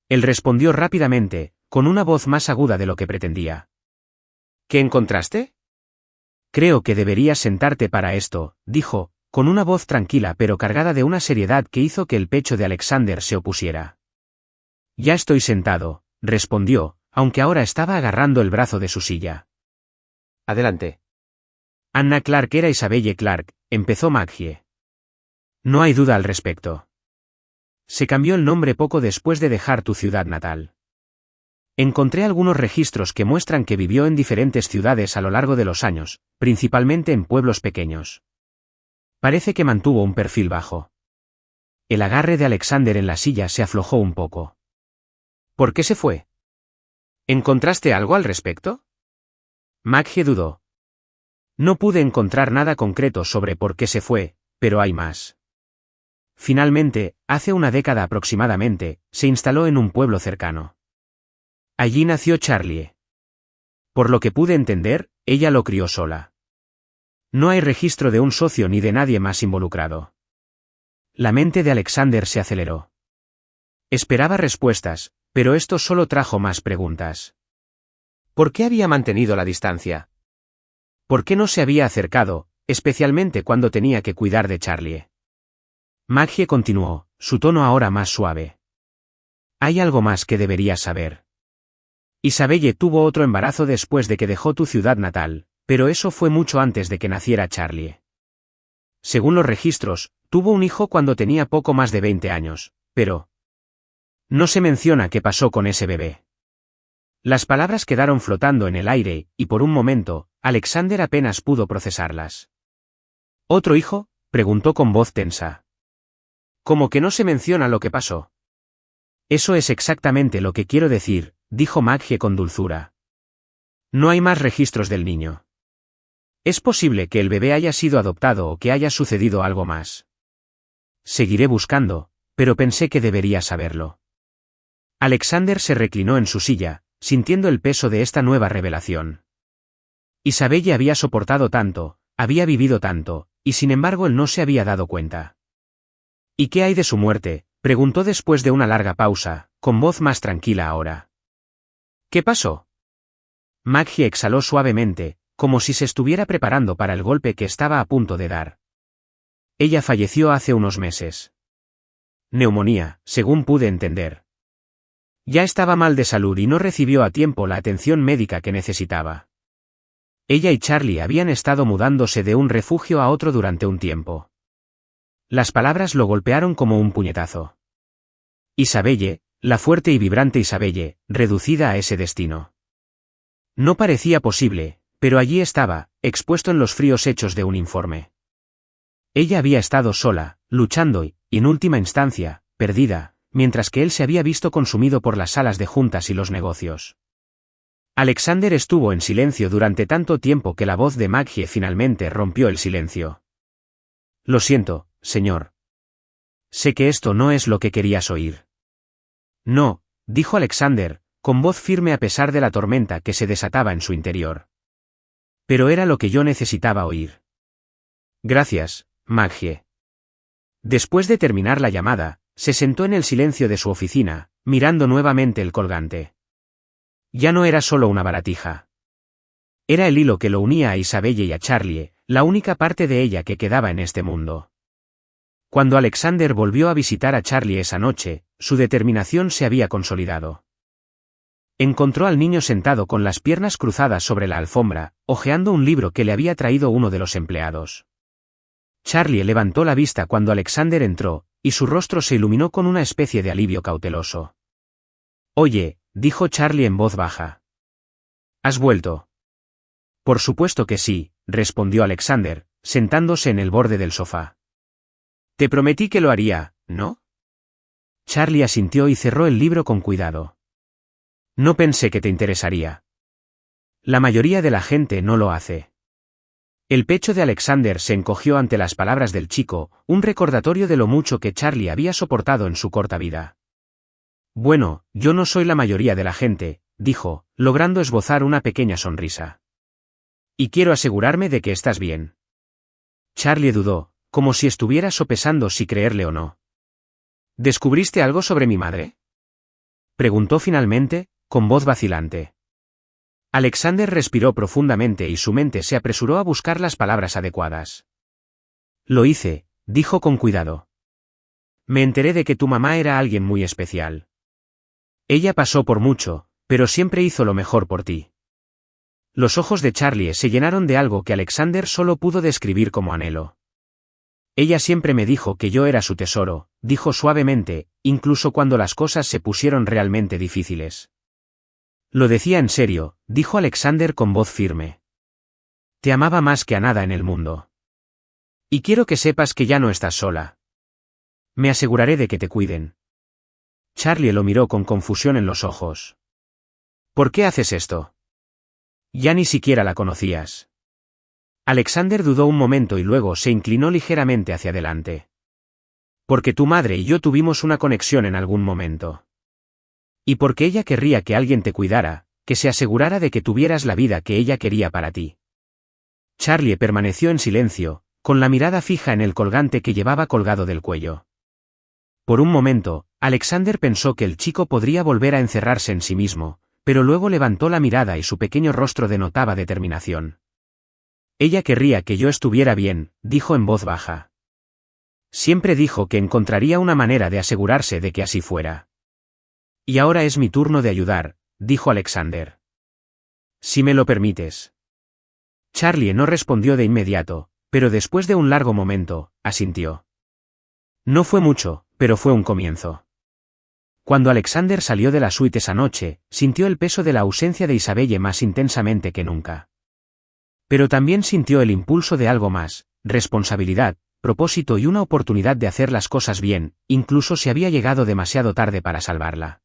Él respondió rápidamente, con una voz más aguda de lo que pretendía. ¿Qué encontraste? Creo que deberías sentarte para esto, dijo, con una voz tranquila pero cargada de una seriedad que hizo que el pecho de Alexander se opusiera. Ya estoy sentado, respondió, aunque ahora estaba agarrando el brazo de su silla. Adelante. Anna Clark era Isabelle Clark, empezó Maggie. No hay duda al respecto. Se cambió el nombre poco después de dejar tu ciudad natal. Encontré algunos registros que muestran que vivió en diferentes ciudades a lo largo de los años, principalmente en pueblos pequeños. Parece que mantuvo un perfil bajo. El agarre de Alexander en la silla se aflojó un poco. ¿Por qué se fue? ¿Encontraste algo al respecto? Maggie dudó. No pude encontrar nada concreto sobre por qué se fue, pero hay más. Finalmente, hace una década aproximadamente, se instaló en un pueblo cercano. Allí nació Charlie. Por lo que pude entender, ella lo crió sola. No hay registro de un socio ni de nadie más involucrado. La mente de Alexander se aceleró. Esperaba respuestas, pero esto solo trajo más preguntas. ¿Por qué había mantenido la distancia? ¿Por qué no se había acercado, especialmente cuando tenía que cuidar de Charlie? Maggie continuó, su tono ahora más suave. Hay algo más que deberías saber. Isabelle tuvo otro embarazo después de que dejó tu ciudad natal, pero eso fue mucho antes de que naciera Charlie. Según los registros, tuvo un hijo cuando tenía poco más de 20 años, pero no se menciona qué pasó con ese bebé. Las palabras quedaron flotando en el aire, y por un momento, Alexander apenas pudo procesarlas. ¿Otro hijo?, preguntó con voz tensa. ¿Cómo que no se menciona lo que pasó? Eso es exactamente lo que quiero decir, dijo Maggie con dulzura. No hay más registros del niño. Es posible que el bebé haya sido adoptado o que haya sucedido algo más. Seguiré buscando, pero pensé que debería saberlo. Alexander se reclinó en su silla, sintiendo el peso de esta nueva revelación. Isabelle había soportado tanto, había vivido tanto, y sin embargo él no se había dado cuenta. ¿Y qué hay de su muerte?, preguntó después de una larga pausa, con voz más tranquila ahora. ¿Qué pasó? Maggie exhaló suavemente, como si se estuviera preparando para el golpe que estaba a punto de dar. Ella falleció hace unos meses. Neumonía, según pude entender. Ya estaba mal de salud y no recibió a tiempo la atención médica que necesitaba. Ella y Charlie habían estado mudándose de un refugio a otro durante un tiempo. Las palabras lo golpearon como un puñetazo. Isabelle, la fuerte y vibrante Isabelle, reducida a ese destino. No parecía posible, pero allí estaba, expuesto en los fríos hechos de un informe. Ella había estado sola, luchando y, en última instancia, perdida, mientras que él se había visto consumido por las salas de juntas y los negocios. Alexander estuvo en silencio durante tanto tiempo que la voz de Maggie finalmente rompió el silencio. Lo siento, señor. Sé que esto no es lo que querías oír. No, dijo Alexander, con voz firme a pesar de la tormenta que se desataba en su interior. Pero era lo que yo necesitaba oír. Gracias, Maggie. Después de terminar la llamada, se sentó en el silencio de su oficina, mirando nuevamente el colgante. Ya no era solo una baratija. Era el hilo que lo unía a Isabelle y a Charlie, la única parte de ella que quedaba en este mundo. Cuando Alexander volvió a visitar a Charlie esa noche, su determinación se había consolidado. Encontró al niño sentado con las piernas cruzadas sobre la alfombra, hojeando un libro que le había traído uno de los empleados. Charlie levantó la vista cuando Alexander entró, y su rostro se iluminó con una especie de alivio cauteloso. «Oye», dijo Charlie en voz baja. «¿Has vuelto?» «Por supuesto que sí», respondió Alexander, sentándose en el borde del sofá. «Te prometí que lo haría, ¿no?» Charlie asintió y cerró el libro con cuidado. «No pensé que te interesaría. La mayoría de la gente no lo hace». El pecho de Alexander se encogió ante las palabras del chico, un recordatorio de lo mucho que Charlie había soportado en su corta vida. «Bueno, yo no soy la mayoría de la gente», dijo, logrando esbozar una pequeña sonrisa. «Y quiero asegurarme de que estás bien». Charlie dudó, como si estuviera sopesando si creerle o no. «¿Descubriste algo sobre mi madre?», preguntó finalmente, con voz vacilante. Alexander respiró profundamente y su mente se apresuró a buscar las palabras adecuadas. «Lo hice», dijo con cuidado. «Me enteré de que tu mamá era alguien muy especial. Ella pasó por mucho, pero siempre hizo lo mejor por ti». Los ojos de Charlie se llenaron de algo que Alexander solo pudo describir como anhelo. «Ella siempre me dijo que yo era su tesoro», dijo suavemente, incluso cuando las cosas se pusieron realmente difíciles. «Lo decía en serio», dijo Alexander con voz firme. «Te amaba más que a nada en el mundo. Y quiero que sepas que ya no estás sola. Me aseguraré de que te cuiden». Charlie lo miró con confusión en los ojos. «¿Por qué haces esto? Ya ni siquiera la conocías». Alexander dudó un momento y luego se inclinó ligeramente hacia adelante. «Porque tu madre y yo tuvimos una conexión en algún momento. Y porque ella querría que alguien te cuidara, que se asegurara de que tuvieras la vida que ella quería para ti». Charlie permaneció en silencio, con la mirada fija en el colgante que llevaba colgado del cuello. Por un momento, Alexander pensó que el chico podría volver a encerrarse en sí mismo, pero luego levantó la mirada y su pequeño rostro denotaba determinación. «Ella querría que yo estuviera bien», dijo en voz baja. «Siempre dijo que encontraría una manera de asegurarse de que así fuera. Y ahora es mi turno de ayudar», dijo Alexander. «Si me lo permites». Charlie no respondió de inmediato, pero después de un largo momento, asintió. No fue mucho, pero fue un comienzo. Cuando Alexander salió de la suite esa noche, sintió el peso de la ausencia de Isabelle más intensamente que nunca. Pero también sintió el impulso de algo más, responsabilidad, propósito y una oportunidad de hacer las cosas bien, incluso si había llegado demasiado tarde para salvarla.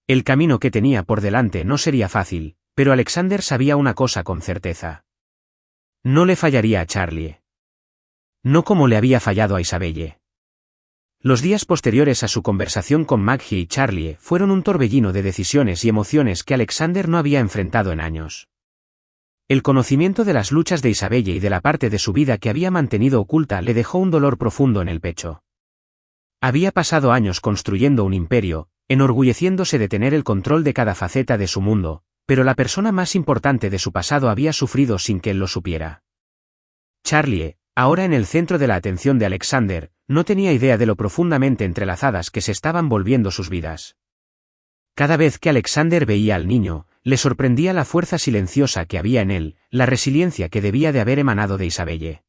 El camino que tenía por delante no sería fácil, pero Alexander sabía una cosa con certeza. No le fallaría a Charlie. No como le había fallado a Isabelle. Los días posteriores a su conversación con Maggie y Charlie fueron un torbellino de decisiones y emociones que Alexander no había enfrentado en años. El conocimiento de las luchas de Isabelle y de la parte de su vida que había mantenido oculta le dejó un dolor profundo en el pecho. Había pasado años construyendo un imperio, enorgulleciéndose de tener el control de cada faceta de su mundo, pero la persona más importante de su pasado había sufrido sin que él lo supiera. Charlie, ahora en el centro de la atención de Alexander, no tenía idea de lo profundamente entrelazadas que se estaban volviendo sus vidas. Cada vez que Alexander veía al niño, le sorprendía la fuerza silenciosa que había en él, la resiliencia que debía de haber emanado de Isabelle.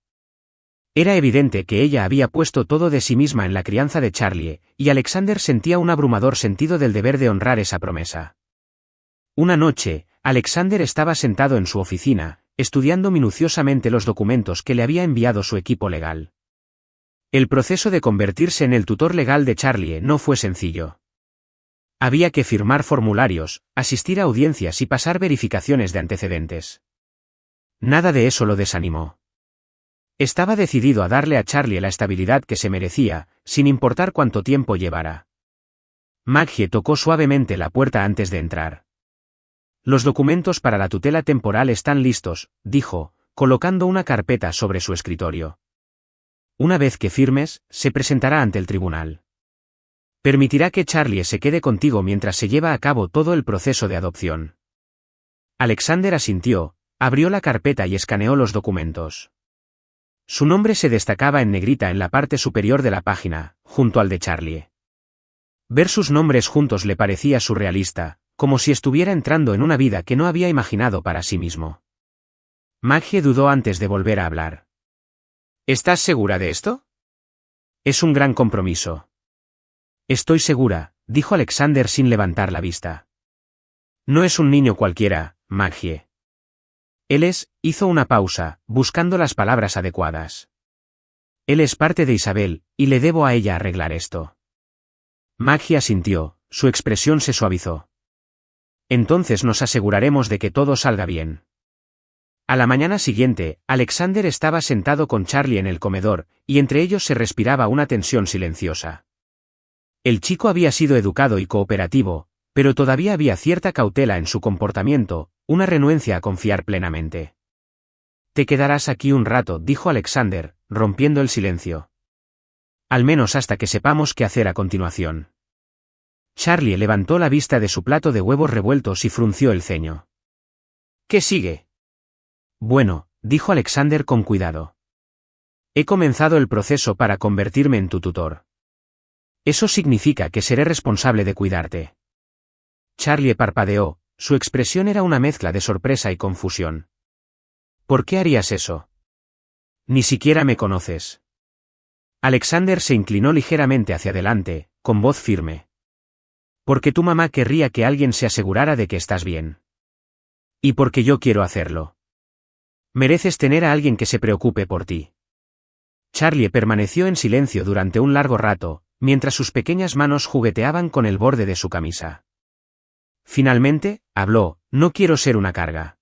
Era evidente que ella había puesto todo de sí misma en la crianza de Charlie, y Alexander sentía un abrumador sentido del deber de honrar esa promesa. Una noche, Alexander estaba sentado en su oficina, estudiando minuciosamente los documentos que le había enviado su equipo legal. El proceso de convertirse en el tutor legal de Charlie no fue sencillo. Había que firmar formularios, asistir a audiencias y pasar verificaciones de antecedentes. Nada de eso lo desanimó. Estaba decidido a darle a Charlie la estabilidad que se merecía, sin importar cuánto tiempo llevara. Maggie tocó suavemente la puerta antes de entrar. «Los documentos para la tutela temporal están listos», dijo, colocando una carpeta sobre su escritorio. «Una vez que firmes, se presentará ante el tribunal. Permitirá que Charlie se quede contigo mientras se lleva a cabo todo el proceso de adopción». Alexander asintió, abrió la carpeta y escaneó los documentos. Su nombre se destacaba en negrita en la parte superior de la página, junto al de Charlie. Ver sus nombres juntos le parecía surrealista, como si estuviera entrando en una vida que no había imaginado para sí mismo. Maggie dudó antes de volver a hablar. ¿Estás segura de esto? Es un gran compromiso. Estoy segura, dijo Alexander sin levantar la vista. No es un niño cualquiera, Maggie. Hizo una pausa, buscando las palabras adecuadas. Él es parte de Isabel, y le debo a ella arreglar esto. Maggie asintió, su expresión se suavizó. Entonces nos aseguraremos de que todo salga bien. A la mañana siguiente, Alexander estaba sentado con Charlie en el comedor, y entre ellos se respiraba una tensión silenciosa. El chico había sido educado y cooperativo, pero todavía había cierta cautela en su comportamiento, una renuencia a confiar plenamente. Te quedarás aquí un rato, dijo Alexander, rompiendo el silencio. Al menos hasta que sepamos qué hacer a continuación. Charlie levantó la vista de su plato de huevos revueltos y frunció el ceño. ¿Qué sigue? Bueno, dijo Alexander con cuidado. He comenzado el proceso para convertirme en tu tutor. Eso significa que seré responsable de cuidarte. Charlie parpadeó, su expresión era una mezcla de sorpresa y confusión. ¿Por qué harías eso? Ni siquiera me conoces. Alexander se inclinó ligeramente hacia adelante, con voz firme. Porque tu mamá querría que alguien se asegurara de que estás bien. Y porque yo quiero hacerlo. Mereces tener a alguien que se preocupe por ti. Charlie permaneció en silencio durante un largo rato, mientras sus pequeñas manos jugueteaban con el borde de su camisa. Finalmente, habló, no quiero ser una carga.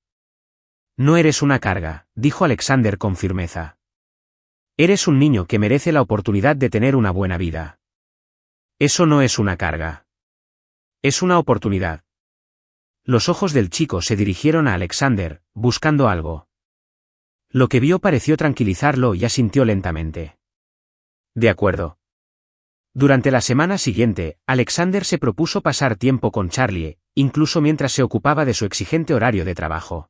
No eres una carga, dijo Alexander con firmeza. Eres un niño que merece la oportunidad de tener una buena vida. Eso no es una carga. Es una oportunidad. Los ojos del chico se dirigieron a Alexander, buscando algo. Lo que vio pareció tranquilizarlo y asintió lentamente. De acuerdo. Durante la semana siguiente, Alexander se propuso pasar tiempo con Charlie, incluso mientras se ocupaba de su exigente horario de trabajo.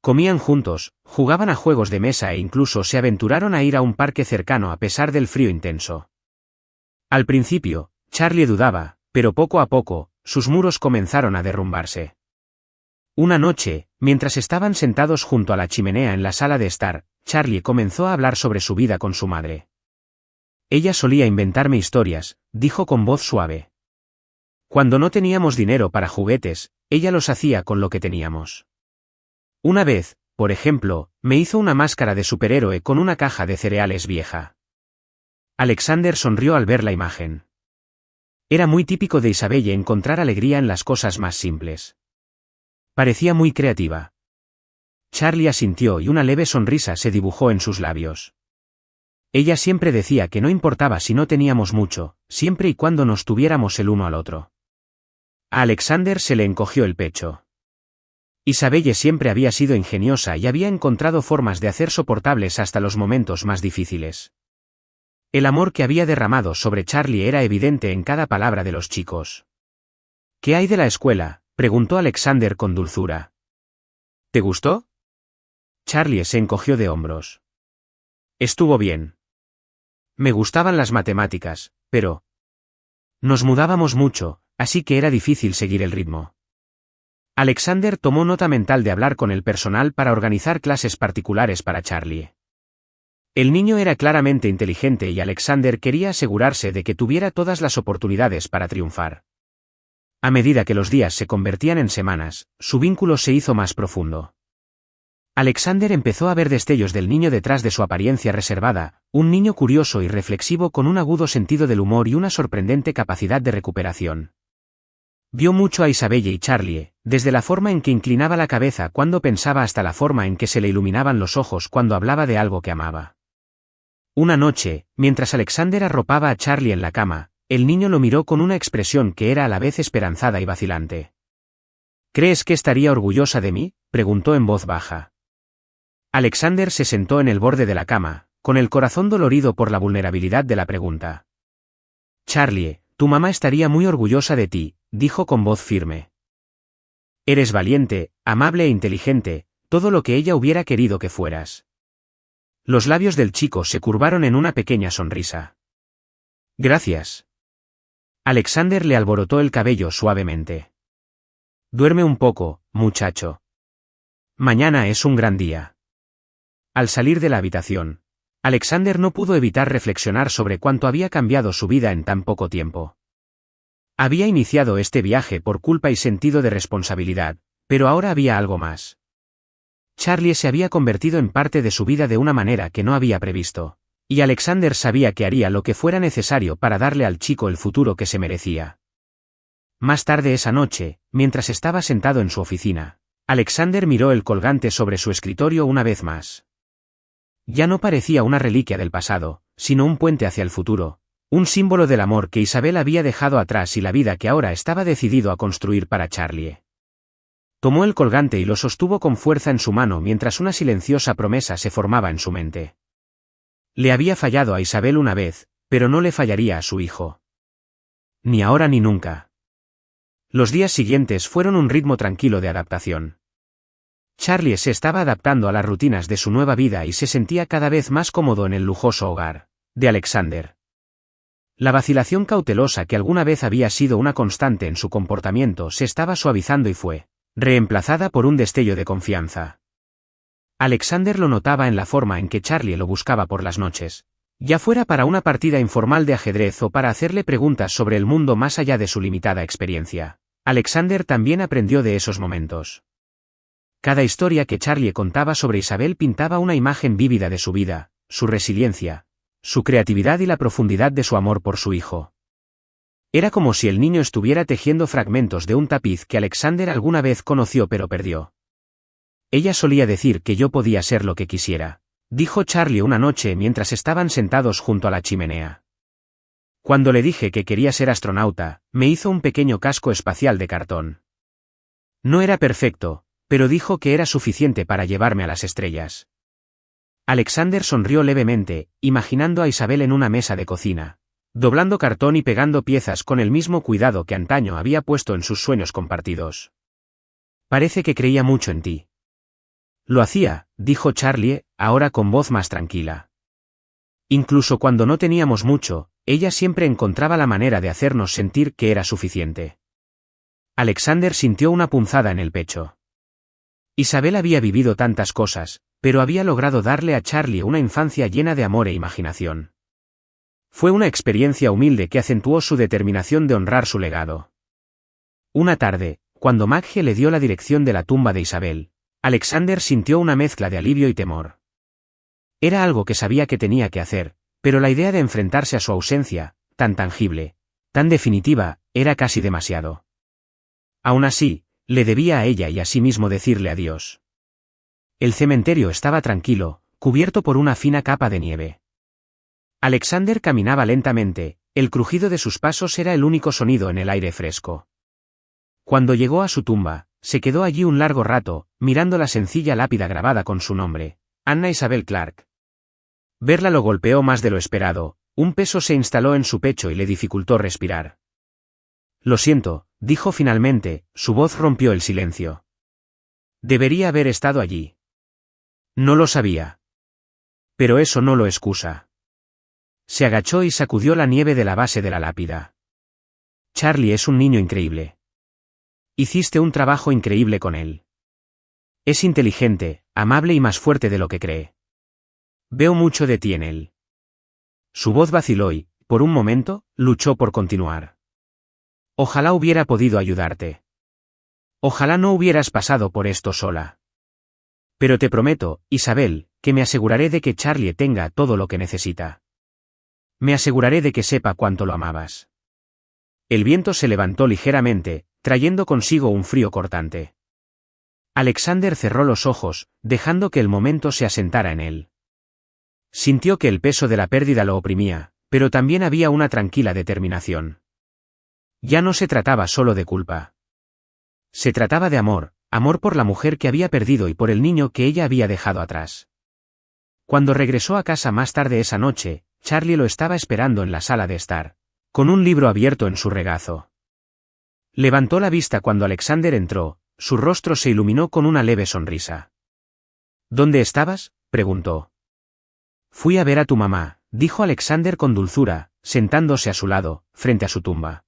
Comían juntos, jugaban a juegos de mesa e incluso se aventuraron a ir a un parque cercano a pesar del frío intenso. Al principio, Charlie dudaba, pero poco a poco, sus muros comenzaron a derrumbarse. Una noche, mientras estaban sentados junto a la chimenea en la sala de estar, Charlie comenzó a hablar sobre su vida con su madre. Ella solía inventarme historias, dijo con voz suave. Cuando no teníamos dinero para juguetes, ella los hacía con lo que teníamos. Una vez, por ejemplo, me hizo una máscara de superhéroe con una caja de cereales vieja. Alexander sonrió al ver la imagen. Era muy típico de Isabelle encontrar alegría en las cosas más simples. Parecía muy creativa. Charlie asintió y una leve sonrisa se dibujó en sus labios. Ella siempre decía que no importaba si no teníamos mucho, siempre y cuando nos tuviéramos el uno al otro. A Alexander se le encogió el pecho. Isabelle siempre había sido ingeniosa y había encontrado formas de hacer soportables hasta los momentos más difíciles. El amor que había derramado sobre Charlie era evidente en cada palabra de los chicos. ¿Qué hay de la escuela?, preguntó Alexander con dulzura. ¿Te gustó? Charlie se encogió de hombros. Estuvo bien. Me gustaban las matemáticas, pero nos mudábamos mucho, así que era difícil seguir el ritmo. Alexander tomó nota mental de hablar con el personal para organizar clases particulares para Charlie. El niño era claramente inteligente y Alexander quería asegurarse de que tuviera todas las oportunidades para triunfar. A medida que los días se convertían en semanas, su vínculo se hizo más profundo. Alexander empezó a ver destellos del niño detrás de su apariencia reservada, un niño curioso y reflexivo con un agudo sentido del humor y una sorprendente capacidad de recuperación. Vio mucho a Isabelle y Charlie, desde la forma en que inclinaba la cabeza cuando pensaba hasta la forma en que se le iluminaban los ojos cuando hablaba de algo que amaba. Una noche, mientras Alexander arropaba a Charlie en la cama, el niño lo miró con una expresión que era a la vez esperanzada y vacilante. ¿Crees que estaría orgullosa de mí?, preguntó en voz baja. Alexander se sentó en el borde de la cama, con el corazón dolorido por la vulnerabilidad de la pregunta. Charlie, tu mamá estaría muy orgullosa de ti, dijo con voz firme. Eres valiente, amable e inteligente, todo lo que ella hubiera querido que fueras. Los labios del chico se curvaron en una pequeña sonrisa. Gracias. Alexander le alborotó el cabello suavemente. Duerme un poco, muchacho. Mañana es un gran día. Al salir de la habitación, Alexander no pudo evitar reflexionar sobre cuánto había cambiado su vida en tan poco tiempo. Había iniciado este viaje por culpa y sentido de responsabilidad, pero ahora había algo más. Charlie se había convertido en parte de su vida de una manera que no había previsto, y Alexander sabía que haría lo que fuera necesario para darle al chico el futuro que se merecía. Más tarde esa noche, mientras estaba sentado en su oficina, Alexander miró el colgante sobre su escritorio una vez más. Ya no parecía una reliquia del pasado, sino un puente hacia el futuro, un símbolo del amor que Isabel había dejado atrás y la vida que ahora estaba decidido a construir para Charlie. Tomó el colgante y lo sostuvo con fuerza en su mano mientras una silenciosa promesa se formaba en su mente. Le había fallado a Isabel una vez, pero no le fallaría a su hijo. Ni ahora ni nunca. Los días siguientes fueron un ritmo tranquilo de adaptación. Charlie se estaba adaptando a las rutinas de su nueva vida y se sentía cada vez más cómodo en el lujoso hogar de Alexander. La vacilación cautelosa que alguna vez había sido una constante en su comportamiento se estaba suavizando y fue reemplazada por un destello de confianza. Alexander lo notaba en la forma en que Charlie lo buscaba por las noches, ya fuera para una partida informal de ajedrez o para hacerle preguntas sobre el mundo más allá de su limitada experiencia. Alexander también aprendió de esos momentos. Cada historia que Charlie contaba sobre Isabel pintaba una imagen vívida de su vida, su resiliencia, su creatividad y la profundidad de su amor por su hijo. Era como si el niño estuviera tejiendo fragmentos de un tapiz que Alexander alguna vez conoció pero perdió. Ella solía decir que yo podía ser lo que quisiera, dijo Charlie una noche mientras estaban sentados junto a la chimenea. Cuando le dije que quería ser astronauta, me hizo un pequeño casco espacial de cartón. No era perfecto, pero dijo que era suficiente para llevarme a las estrellas. Alexander sonrió levemente, imaginando a Isabel en una mesa de cocina, doblando cartón y pegando piezas con el mismo cuidado que antaño había puesto en sus sueños compartidos. Parece que creía mucho en ti. Lo hacía, dijo Charlie, ahora con voz más tranquila. Incluso cuando no teníamos mucho, ella siempre encontraba la manera de hacernos sentir que era suficiente. Alexander sintió una punzada en el pecho. Isabel había vivido tantas cosas, pero había logrado darle a Charlie una infancia llena de amor e imaginación. Fue una experiencia humilde que acentuó su determinación de honrar su legado. Una tarde, cuando Maggie le dio la dirección de la tumba de Isabel, Alexander sintió una mezcla de alivio y temor. Era algo que sabía que tenía que hacer, pero la idea de enfrentarse a su ausencia, tan tangible, tan definitiva, era casi demasiado. Aún así, le debía a ella y a sí mismo decirle adiós. El cementerio estaba tranquilo, cubierto por una fina capa de nieve. Alexander caminaba lentamente, el crujido de sus pasos era el único sonido en el aire fresco. Cuando llegó a su tumba, se quedó allí un largo rato, mirando la sencilla lápida grabada con su nombre, Anna Isabel Clark. Verla lo golpeó más de lo esperado, un peso se instaló en su pecho y le dificultó respirar. Lo siento, dijo finalmente, su voz rompió el silencio. Debería haber estado allí. No lo sabía. Pero eso no lo excusa. Se agachó y sacudió la nieve de la base de la lápida. Charlie es un niño increíble. Hiciste un trabajo increíble con él. Es inteligente, amable y más fuerte de lo que cree. Veo mucho de ti en él. Su voz vaciló y, por un momento, luchó por continuar. Ojalá hubiera podido ayudarte. Ojalá no hubieras pasado por esto sola. Pero te prometo, Isabel, que me aseguraré de que Charlie tenga todo lo que necesita. Me aseguraré de que sepa cuánto lo amabas. El viento se levantó ligeramente, trayendo consigo un frío cortante. Alexander cerró los ojos, dejando que el momento se asentara en él. Sintió que el peso de la pérdida lo oprimía, pero también había una tranquila determinación. Ya no se trataba solo de culpa. Se trataba de amor, amor por la mujer que había perdido y por el niño que ella había dejado atrás. Cuando regresó a casa más tarde esa noche, Charlie lo estaba esperando en la sala de estar, con un libro abierto en su regazo. Levantó la vista cuando Alexander entró, su rostro se iluminó con una leve sonrisa. ¿Dónde estabas?, preguntó. Fui a ver a tu mamá, dijo Alexander con dulzura, sentándose a su lado, frente a su tumba.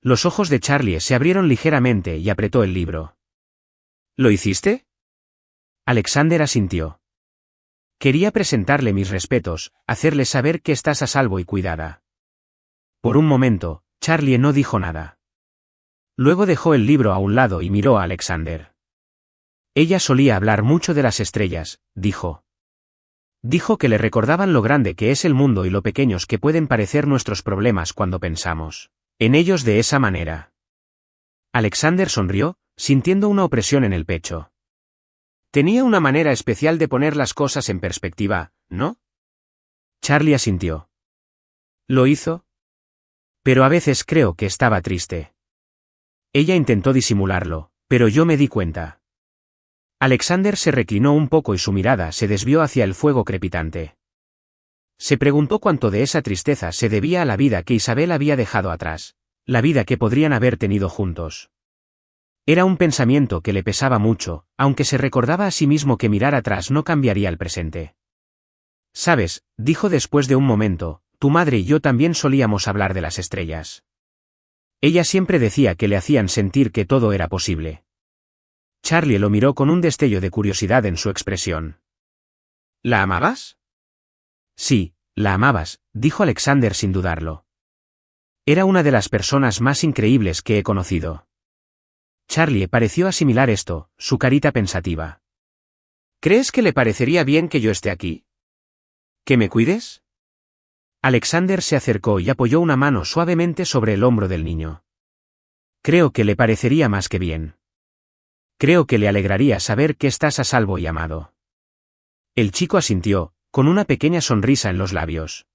Los ojos de Charlie se abrieron ligeramente y apretó el libro. ¿Lo hiciste? Alexander asintió. Quería presentarle mis respetos, hacerle saber que estás a salvo y cuidada. Por un momento, Charlie no dijo nada. Luego dejó el libro a un lado y miró a Alexander. Ella solía hablar mucho de las estrellas, dijo. Dijo que le recordaban lo grande que es el mundo y lo pequeños que pueden parecer nuestros problemas cuando pensamos en ellos de esa manera. Alexander sonrió, sintiendo una opresión en el pecho. Tenía una manera especial de poner las cosas en perspectiva, ¿no? Charlie asintió. ¿Lo hizo? Pero a veces creo que estaba triste. Ella intentó disimularlo, pero yo me di cuenta. Alexander se reclinó un poco y su mirada se desvió hacia el fuego crepitante. Se preguntó cuánto de esa tristeza se debía a la vida que Isabel había dejado atrás, la vida que podrían haber tenido juntos. Era un pensamiento que le pesaba mucho, aunque se recordaba a sí mismo que mirar atrás no cambiaría el presente. Sabes, dijo después de un momento, tu madre y yo también solíamos hablar de las estrellas. Ella siempre decía que le hacían sentir que todo era posible. Charlie lo miró con un destello de curiosidad en su expresión. ¿La amabas? Sí, la amabas, dijo Alexander sin dudarlo. Era una de las personas más increíbles que he conocido. Charlie pareció asimilar esto, su carita pensativa. ¿Crees que le parecería bien que yo esté aquí? ¿Que me cuides? Alexander se acercó y apoyó una mano suavemente sobre el hombro del niño. Creo que le parecería más que bien. Creo que le alegraría saber que estás a salvo y amado. El chico asintió, con una pequeña sonrisa en los labios.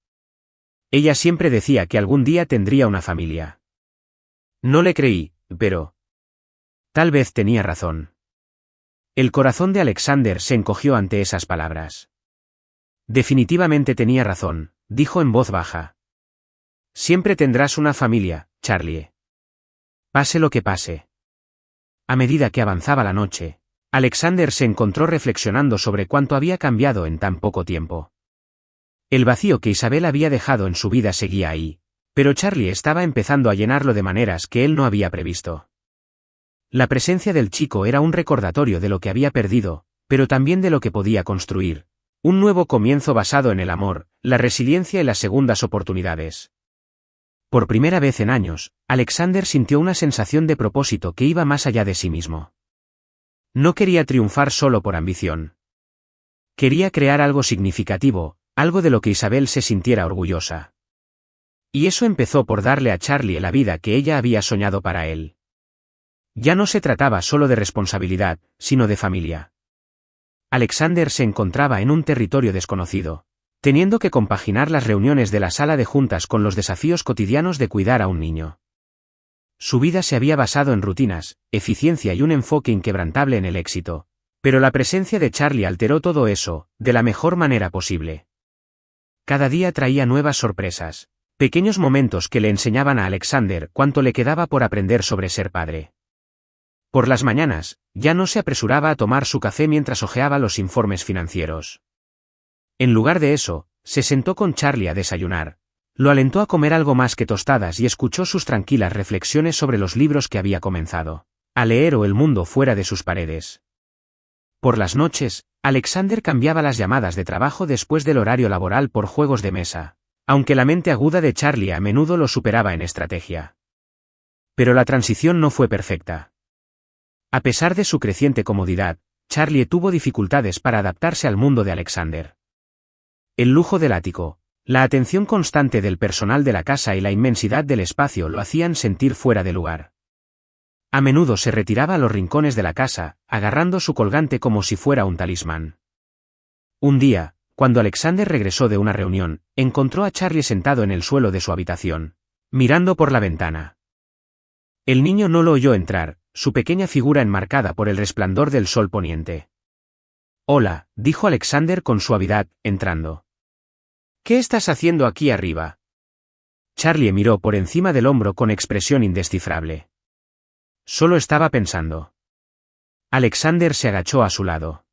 Ella siempre decía que algún día tendría una familia. No le creí, pero... tal vez tenía razón. El corazón de Alexander se encogió ante esas palabras. Definitivamente tenía razón, dijo en voz baja. Siempre tendrás una familia, Charlie. Pase lo que pase. A medida que avanzaba la noche, Alexander se encontró reflexionando sobre cuánto había cambiado en tan poco tiempo. El vacío que Isabel había dejado en su vida seguía ahí, pero Charlie estaba empezando a llenarlo de maneras que él no había previsto. La presencia del chico era un recordatorio de lo que había perdido, pero también de lo que podía construir. Un nuevo comienzo basado en el amor, la resiliencia y las segundas oportunidades. Por primera vez en años, Alexander sintió una sensación de propósito que iba más allá de sí mismo. No quería triunfar solo por ambición. Quería crear algo significativo, algo de lo que Isabel se sintiera orgullosa. Y eso empezó por darle a Charlie la vida que ella había soñado para él. Ya no se trataba solo de responsabilidad, sino de familia. Alexander se encontraba en un territorio desconocido, teniendo que compaginar las reuniones de la sala de juntas con los desafíos cotidianos de cuidar a un niño. Su vida se había basado en rutinas, eficiencia y un enfoque inquebrantable en el éxito, pero la presencia de Charlie alteró todo eso, de la mejor manera posible. Cada día traía nuevas sorpresas, pequeños momentos que le enseñaban a Alexander cuánto le quedaba por aprender sobre ser padre. Por las mañanas, ya no se apresuraba a tomar su café mientras hojeaba los informes financieros. En lugar de eso, se sentó con Charlie a desayunar, lo alentó a comer algo más que tostadas y escuchó sus tranquilas reflexiones sobre los libros que había comenzado a leer o el mundo fuera de sus paredes. Por las noches, Alexander cambiaba las llamadas de trabajo después del horario laboral por juegos de mesa, aunque la mente aguda de Charlie a menudo lo superaba en estrategia. Pero la transición no fue perfecta. A pesar de su creciente comodidad, Charlie tuvo dificultades para adaptarse al mundo de Alexander. El lujo del ático, la atención constante del personal de la casa y la inmensidad del espacio lo hacían sentir fuera de lugar. A menudo se retiraba a los rincones de la casa, agarrando su colgante como si fuera un talismán. Un día, cuando Alexander regresó de una reunión, encontró a Charlie sentado en el suelo de su habitación, mirando por la ventana. El niño no lo oyó entrar, su pequeña figura enmarcada por el resplandor del sol poniente. «Hola», dijo Alexander con suavidad, entrando. «¿Qué estás haciendo aquí arriba?» Charlie miró por encima del hombro con expresión indescifrable. Solo estaba pensando. Alexander se agachó a su lado.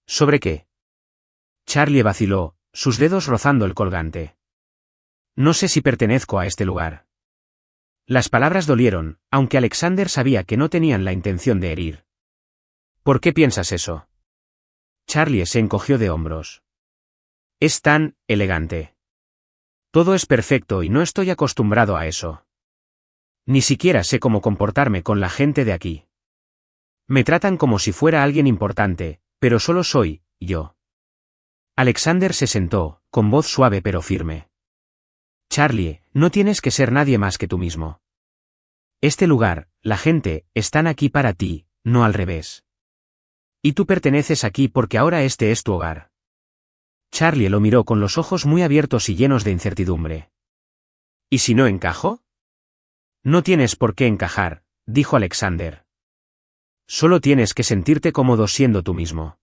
¿Sobre qué? Charlie vaciló, sus dedos rozando el colgante. No sé si pertenezco a este lugar. Las palabras dolieron, aunque Alexander sabía que no tenían la intención de herir. ¿Por qué piensas eso? Charlie se encogió de hombros. Es tan elegante. Todo es perfecto y no estoy acostumbrado a eso. Ni siquiera sé cómo comportarme con la gente de aquí. Me tratan como si fuera alguien importante, pero solo soy yo. Alexander se sentó, con voz suave pero firme. Charlie, no tienes que ser nadie más que tú mismo. Este lugar, la gente, están aquí para ti, no al revés. Y tú perteneces aquí porque ahora este es tu hogar. Charlie lo miró con los ojos muy abiertos y llenos de incertidumbre. ¿Y si no encajo? No tienes por qué encajar, dijo Alexander. Solo tienes que sentirte cómodo siendo tú mismo.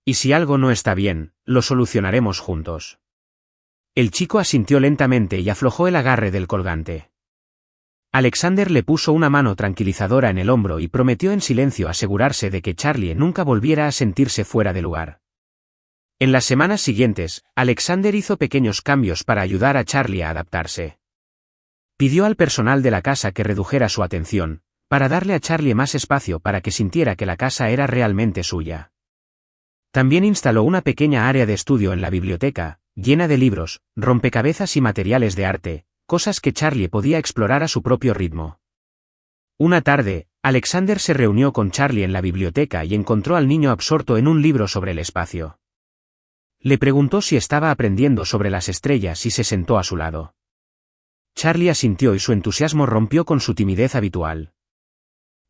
Y si algo no está bien, lo solucionaremos juntos. El chico asintió lentamente y aflojó el agarre del colgante. Alexander le puso una mano tranquilizadora en el hombro y prometió en silencio asegurarse de que Charlie nunca volviera a sentirse fuera de lugar. En las semanas siguientes, Alexander hizo pequeños cambios para ayudar a Charlie a adaptarse. Pidió al personal de la casa que redujera su atención, para darle a Charlie más espacio para que sintiera que la casa era realmente suya. También instaló una pequeña área de estudio en la biblioteca, llena de libros, rompecabezas y materiales de arte, cosas que Charlie podía explorar a su propio ritmo. Una tarde, Alexander se reunió con Charlie en la biblioteca y encontró al niño absorto en un libro sobre el espacio. Le preguntó si estaba aprendiendo sobre las estrellas y se sentó a su lado. Charlie asintió y su entusiasmo rompió con su timidez habitual.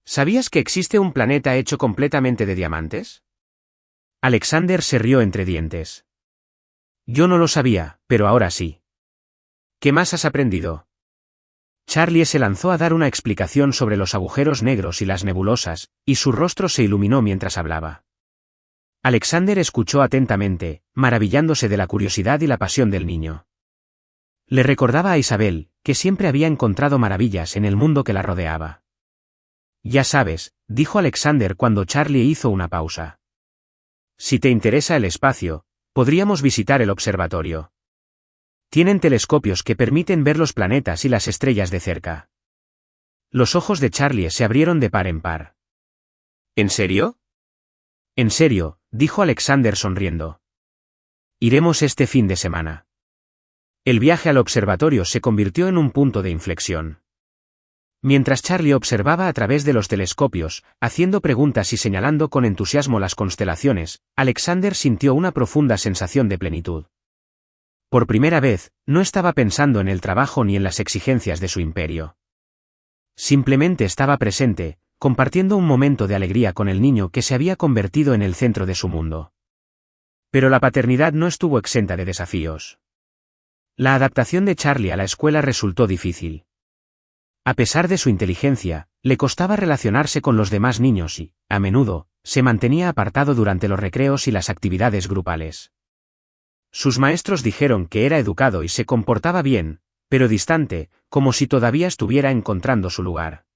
¿Sabías que existe un planeta hecho completamente de diamantes? Alexander se rió entre dientes. Yo no lo sabía, pero ahora sí. ¿Qué más has aprendido? Charlie se lanzó a dar una explicación sobre los agujeros negros y las nebulosas, y su rostro se iluminó mientras hablaba. Alexander escuchó atentamente, maravillándose de la curiosidad y la pasión del niño. Le recordaba a Isabel, que siempre había encontrado maravillas en el mundo que la rodeaba. Ya sabes, dijo Alexander cuando Charlie hizo una pausa. Si te interesa el espacio, podríamos visitar el observatorio. Tienen telescopios que permiten ver los planetas y las estrellas de cerca. Los ojos de Charlie se abrieron de par en par. ¿En serio? En serio, dijo Alexander sonriendo. Iremos este fin de semana. El viaje al observatorio se convirtió en un punto de inflexión. Mientras Charlie observaba a través de los telescopios, haciendo preguntas y señalando con entusiasmo las constelaciones, Alexander sintió una profunda sensación de plenitud. Por primera vez, no estaba pensando en el trabajo ni en las exigencias de su imperio. Simplemente estaba presente, compartiendo un momento de alegría con el niño que se había convertido en el centro de su mundo. Pero la paternidad no estuvo exenta de desafíos. La adaptación de Charlie a la escuela resultó difícil. A pesar de su inteligencia, le costaba relacionarse con los demás niños y, a menudo, se mantenía apartado durante los recreos y las actividades grupales. Sus maestros dijeron que era educado y se comportaba bien, pero distante, como si todavía estuviera encontrando su lugar.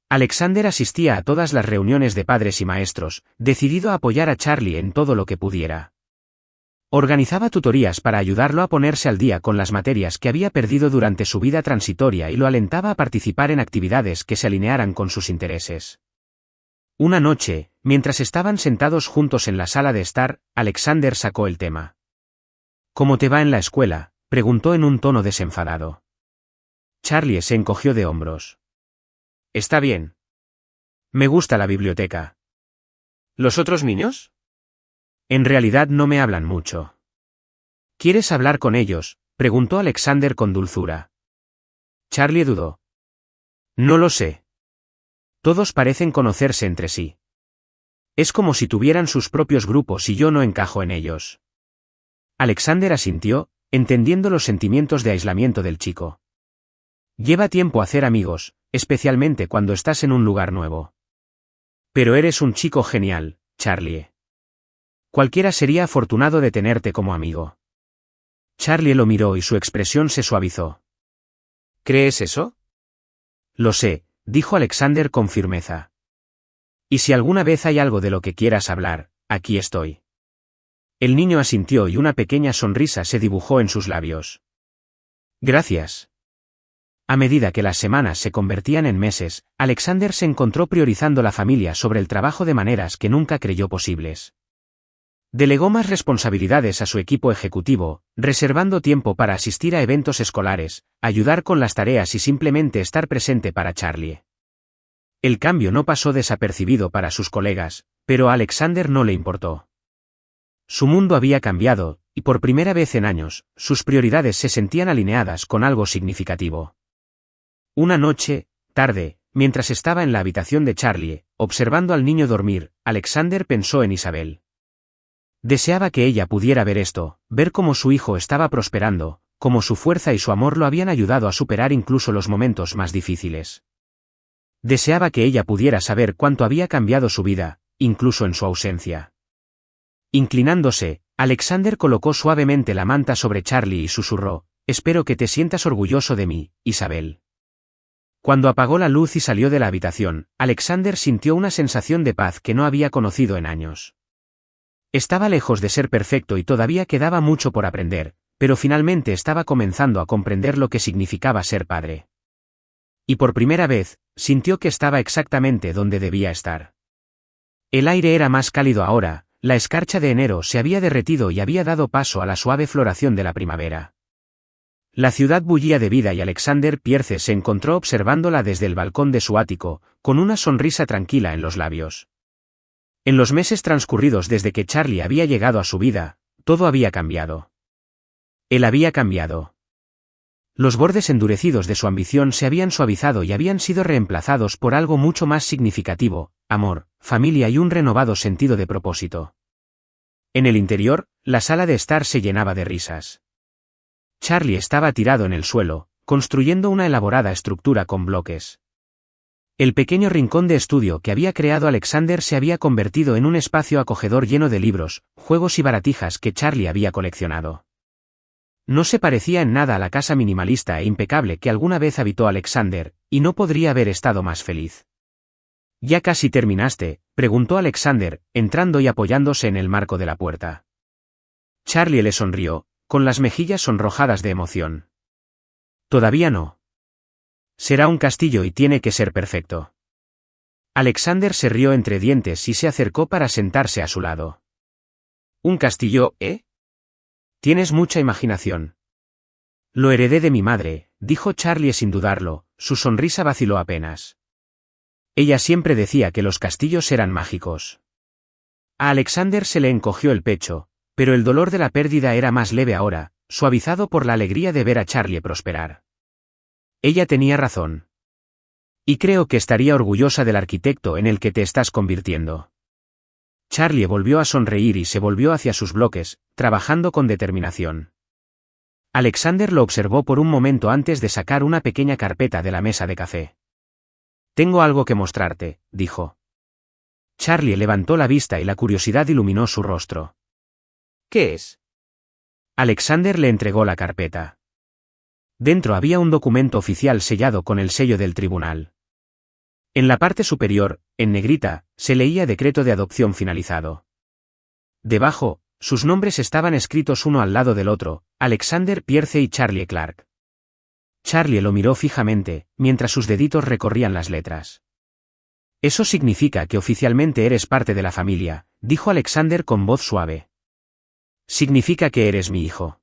Alexander asistía a todas las reuniones de padres y maestros, decidido a apoyar a Charlie en todo lo que pudiera. Organizaba tutorías para ayudarlo a ponerse al día con las materias que había perdido durante su vida transitoria y lo alentaba a participar en actividades que se alinearan con sus intereses. Una noche, mientras estaban sentados juntos en la sala de estar, Alexander sacó el tema. ¿Cómo te va en la escuela?, preguntó en un tono desenfadado. Charlie se encogió de hombros. Está bien. Me gusta la biblioteca. ¿Los otros niños? En realidad no me hablan mucho. ¿Quieres hablar con ellos?, preguntó Alexander con dulzura. Charlie dudó. No lo sé. Todos parecen conocerse entre sí. Es como si tuvieran sus propios grupos y yo no encajo en ellos. Alexander asintió, entendiendo los sentimientos de aislamiento del chico. Lleva tiempo hacer amigos, especialmente cuando estás en un lugar nuevo. Pero eres un chico genial, Charlie. Cualquiera sería afortunado de tenerte como amigo. Charlie lo miró y su expresión se suavizó. ¿Crees eso? Lo sé, dijo Alexander con firmeza. Y si alguna vez hay algo de lo que quieras hablar, aquí estoy. El niño asintió y una pequeña sonrisa se dibujó en sus labios. Gracias. A medida que las semanas se convertían en meses, Alexander se encontró priorizando la familia sobre el trabajo de maneras que nunca creyó posibles. Delegó más responsabilidades a su equipo ejecutivo, reservando tiempo para asistir a eventos escolares, ayudar con las tareas y simplemente estar presente para Charlie. El cambio no pasó desapercibido para sus colegas, pero a Alexander no le importó. Su mundo había cambiado, y por primera vez en años, sus prioridades se sentían alineadas con algo significativo. Una noche, tarde, mientras estaba en la habitación de Charlie, observando al niño dormir, Alexander pensó en Isabel. Deseaba que ella pudiera ver esto, ver cómo su hijo estaba prosperando, cómo su fuerza y su amor lo habían ayudado a superar incluso los momentos más difíciles. Deseaba que ella pudiera saber cuánto había cambiado su vida, incluso en su ausencia. Inclinándose, Alexander colocó suavemente la manta sobre Charlie y susurró, «Espero que te sientas orgulloso de mí, Isabel». Cuando apagó la luz y salió de la habitación, Alexander sintió una sensación de paz que no había conocido en años. Estaba lejos de ser perfecto y todavía quedaba mucho por aprender, pero finalmente estaba comenzando a comprender lo que significaba ser padre. Y por primera vez, sintió que estaba exactamente donde debía estar. El aire era más cálido ahora, la escarcha de enero se había derretido y había dado paso a la suave floración de la primavera. La ciudad bullía de vida y Alexander Pierce se encontró observándola desde el balcón de su ático, con una sonrisa tranquila en los labios. En los meses transcurridos desde que Charlie había llegado a su vida, todo había cambiado. Él había cambiado. Los bordes endurecidos de su ambición se habían suavizado y habían sido reemplazados por algo mucho más significativo, amor, familia y un renovado sentido de propósito. En el interior, la sala de estar se llenaba de risas. Charlie estaba tirado en el suelo, construyendo una elaborada estructura con bloques. El pequeño rincón de estudio que había creado Alexander se había convertido en un espacio acogedor lleno de libros, juegos y baratijas que Charlie había coleccionado. No se parecía en nada a la casa minimalista e impecable que alguna vez habitó Alexander, y no podría haber estado más feliz. «¿Ya casi terminaste?», preguntó Alexander, entrando y apoyándose en el marco de la puerta. Charlie le sonrió, con las mejillas sonrojadas de emoción. «Todavía no. Será un castillo y tiene que ser perfecto». Alexander se rió entre dientes y se acercó para sentarse a su lado. «¿Un castillo, eh? Tienes mucha imaginación». «Lo heredé de mi madre», dijo Charlie sin dudarlo, su sonrisa vaciló apenas. Ella siempre decía que los castillos eran mágicos. A Alexander se le encogió el pecho, pero el dolor de la pérdida era más leve ahora, suavizado por la alegría de ver a Charlie prosperar. Ella tenía razón. Y creo que estaría orgullosa del arquitecto en el que te estás convirtiendo. Charlie volvió a sonreír y se volvió hacia sus bloques, trabajando con determinación. Alexander lo observó por un momento antes de sacar una pequeña carpeta de la mesa de café. «Tengo algo que mostrarte», dijo. Charlie levantó la vista y la curiosidad iluminó su rostro. «¿Qué es?». Alexander le entregó la carpeta. Dentro había un documento oficial sellado con el sello del tribunal. En la parte superior, en negrita, se leía decreto de adopción finalizado. Debajo, sus nombres estaban escritos uno al lado del otro, Alexander Pierce y Charlie Clark. Charlie lo miró fijamente, mientras sus deditos recorrían las letras. «Eso significa que oficialmente eres parte de la familia», dijo Alexander con voz suave. «Significa que eres mi hijo».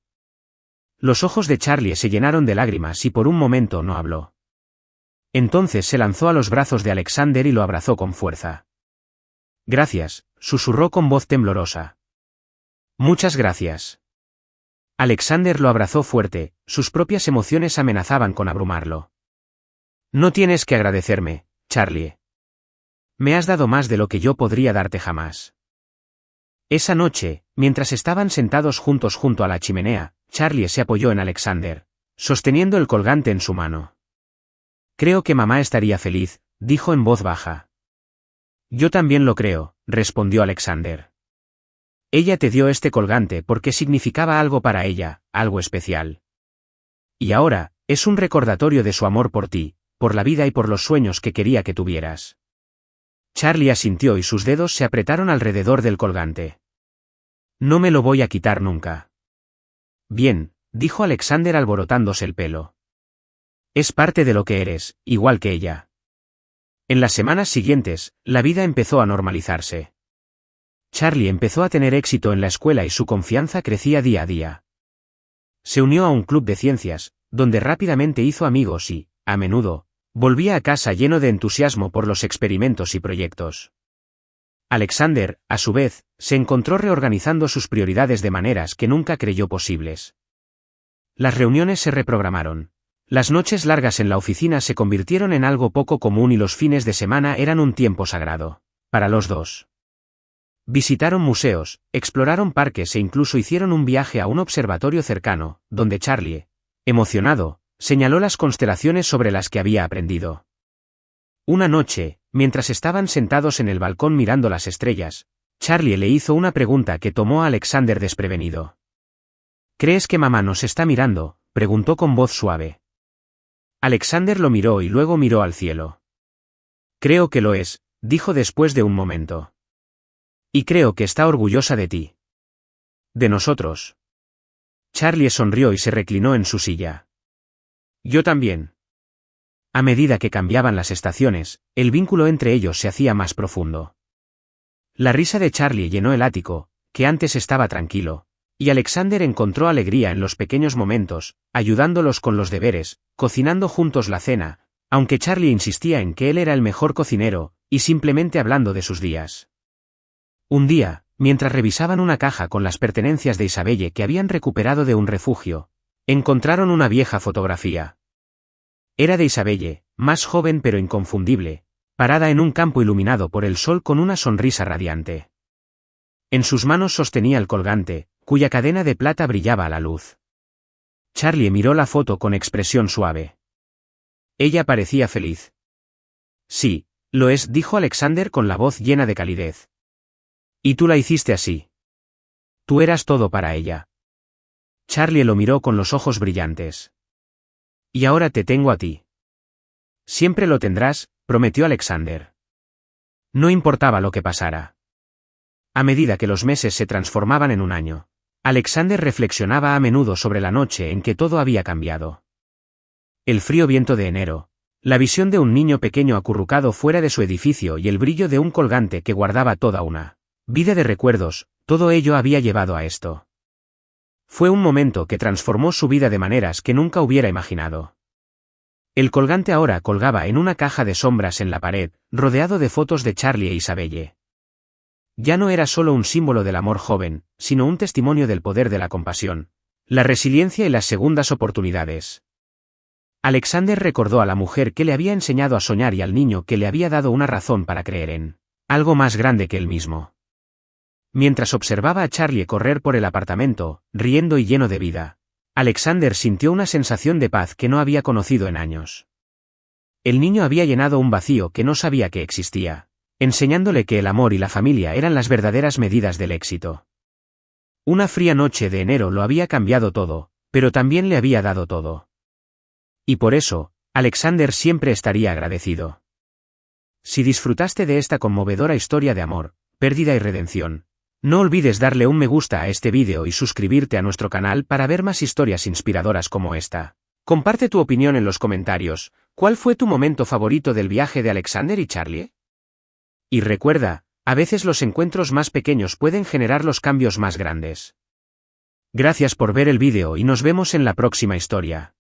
Los ojos de Charlie se llenaron de lágrimas y por un momento no habló. Entonces se lanzó a los brazos de Alexander y lo abrazó con fuerza. «Gracias», susurró con voz temblorosa. «Muchas gracias». Alexander lo abrazó fuerte, sus propias emociones amenazaban con abrumarlo. «No tienes que agradecerme, Charlie. Me has dado más de lo que yo podría darte jamás». Esa noche, mientras estaban sentados juntos junto a la chimenea, Charlie se apoyó en Alexander, sosteniendo el colgante en su mano. «Creo que mamá estaría feliz», dijo en voz baja. «Yo también lo creo», respondió Alexander. «Ella te dio este colgante porque significaba algo para ella, algo especial. Y ahora, es un recordatorio de su amor por ti, por la vida y por los sueños que quería que tuvieras». Charlie asintió y sus dedos se apretaron alrededor del colgante. No me lo voy a quitar nunca. Bien, dijo Alexander alborotándose el pelo. Es parte de lo que eres, igual que ella. En las semanas siguientes, la vida empezó a normalizarse. Charlie empezó a tener éxito en la escuela y su confianza crecía día a día. Se unió a un club de ciencias, donde rápidamente hizo amigos y, a menudo, volvía a casa lleno de entusiasmo por los experimentos y proyectos. Alexander, a su vez, se encontró reorganizando sus prioridades de maneras que nunca creyó posibles. Las reuniones se reprogramaron. Las noches largas en la oficina se convirtieron en algo poco común y los fines de semana eran un tiempo sagrado. Para los dos. Visitaron museos, exploraron parques e incluso hicieron un viaje a un observatorio cercano, donde Charlie, emocionado, señaló las constelaciones sobre las que había aprendido. Una noche, mientras estaban sentados en el balcón mirando las estrellas, Charlie le hizo una pregunta que tomó a Alexander desprevenido. ¿Crees que mamá nos está mirando?, preguntó con voz suave. Alexander lo miró y luego miró al cielo. Creo que lo es, dijo después de un momento. Y creo que está orgullosa de ti. De nosotros. Charlie sonrió y se reclinó en su silla. Yo también. A medida que cambiaban las estaciones, el vínculo entre ellos se hacía más profundo. La risa de Charlie llenó el ático, que antes estaba tranquilo, y Alexander encontró alegría en los pequeños momentos, ayudándolos con los deberes, cocinando juntos la cena, aunque Charlie insistía en que él era el mejor cocinero, y simplemente hablando de sus días. Un día, mientras revisaban una caja con las pertenencias de Isabelle que habían recuperado de un refugio, encontraron una vieja fotografía. Era de Isabelle, más joven pero inconfundible, parada en un campo iluminado por el sol con una sonrisa radiante. En sus manos sostenía el colgante, cuya cadena de plata brillaba a la luz. Charlie miró la foto con expresión suave. Ella parecía feliz. Sí, lo es, dijo Alexander con la voz llena de calidez. Y tú la hiciste así. Tú eras todo para ella. Charlie lo miró con los ojos brillantes. Y ahora te tengo a ti. Siempre lo tendrás, prometió Alexander. No importaba lo que pasara. A medida que los meses se transformaban en un año, Alexander reflexionaba a menudo sobre la noche en que todo había cambiado. El frío viento de enero, la visión de un niño pequeño acurrucado fuera de su edificio y el brillo de un colgante que guardaba toda una vida de recuerdos, todo ello había llevado a esto. Fue un momento que transformó su vida de maneras que nunca hubiera imaginado. El colgante ahora colgaba en una caja de sombras en la pared, rodeado de fotos de Charlie e Isabelle. Ya no era solo un símbolo del amor joven, sino un testimonio del poder de la compasión, la resiliencia y las segundas oportunidades. Alexander recordó a la mujer que le había enseñado a soñar y al niño que le había dado una razón para creer en algo más grande que él mismo. Mientras observaba a Charlie correr por el apartamento, riendo y lleno de vida, Alexander sintió una sensación de paz que no había conocido en años. El niño había llenado un vacío que no sabía que existía, enseñándole que el amor y la familia eran las verdaderas medidas del éxito. Una fría noche de enero lo había cambiado todo, pero también le había dado todo. Y por eso, Alexander siempre estaría agradecido. Si disfrutaste de esta conmovedora historia de amor, pérdida y redención, no olvides darle un me gusta a este vídeo y suscribirte a nuestro canal para ver más historias inspiradoras como esta. Comparte tu opinión en los comentarios. ¿Cuál fue tu momento favorito del viaje de Alexander y Charlie? Y recuerda, a veces los encuentros más pequeños pueden generar los cambios más grandes. Gracias por ver el vídeo y nos vemos en la próxima historia.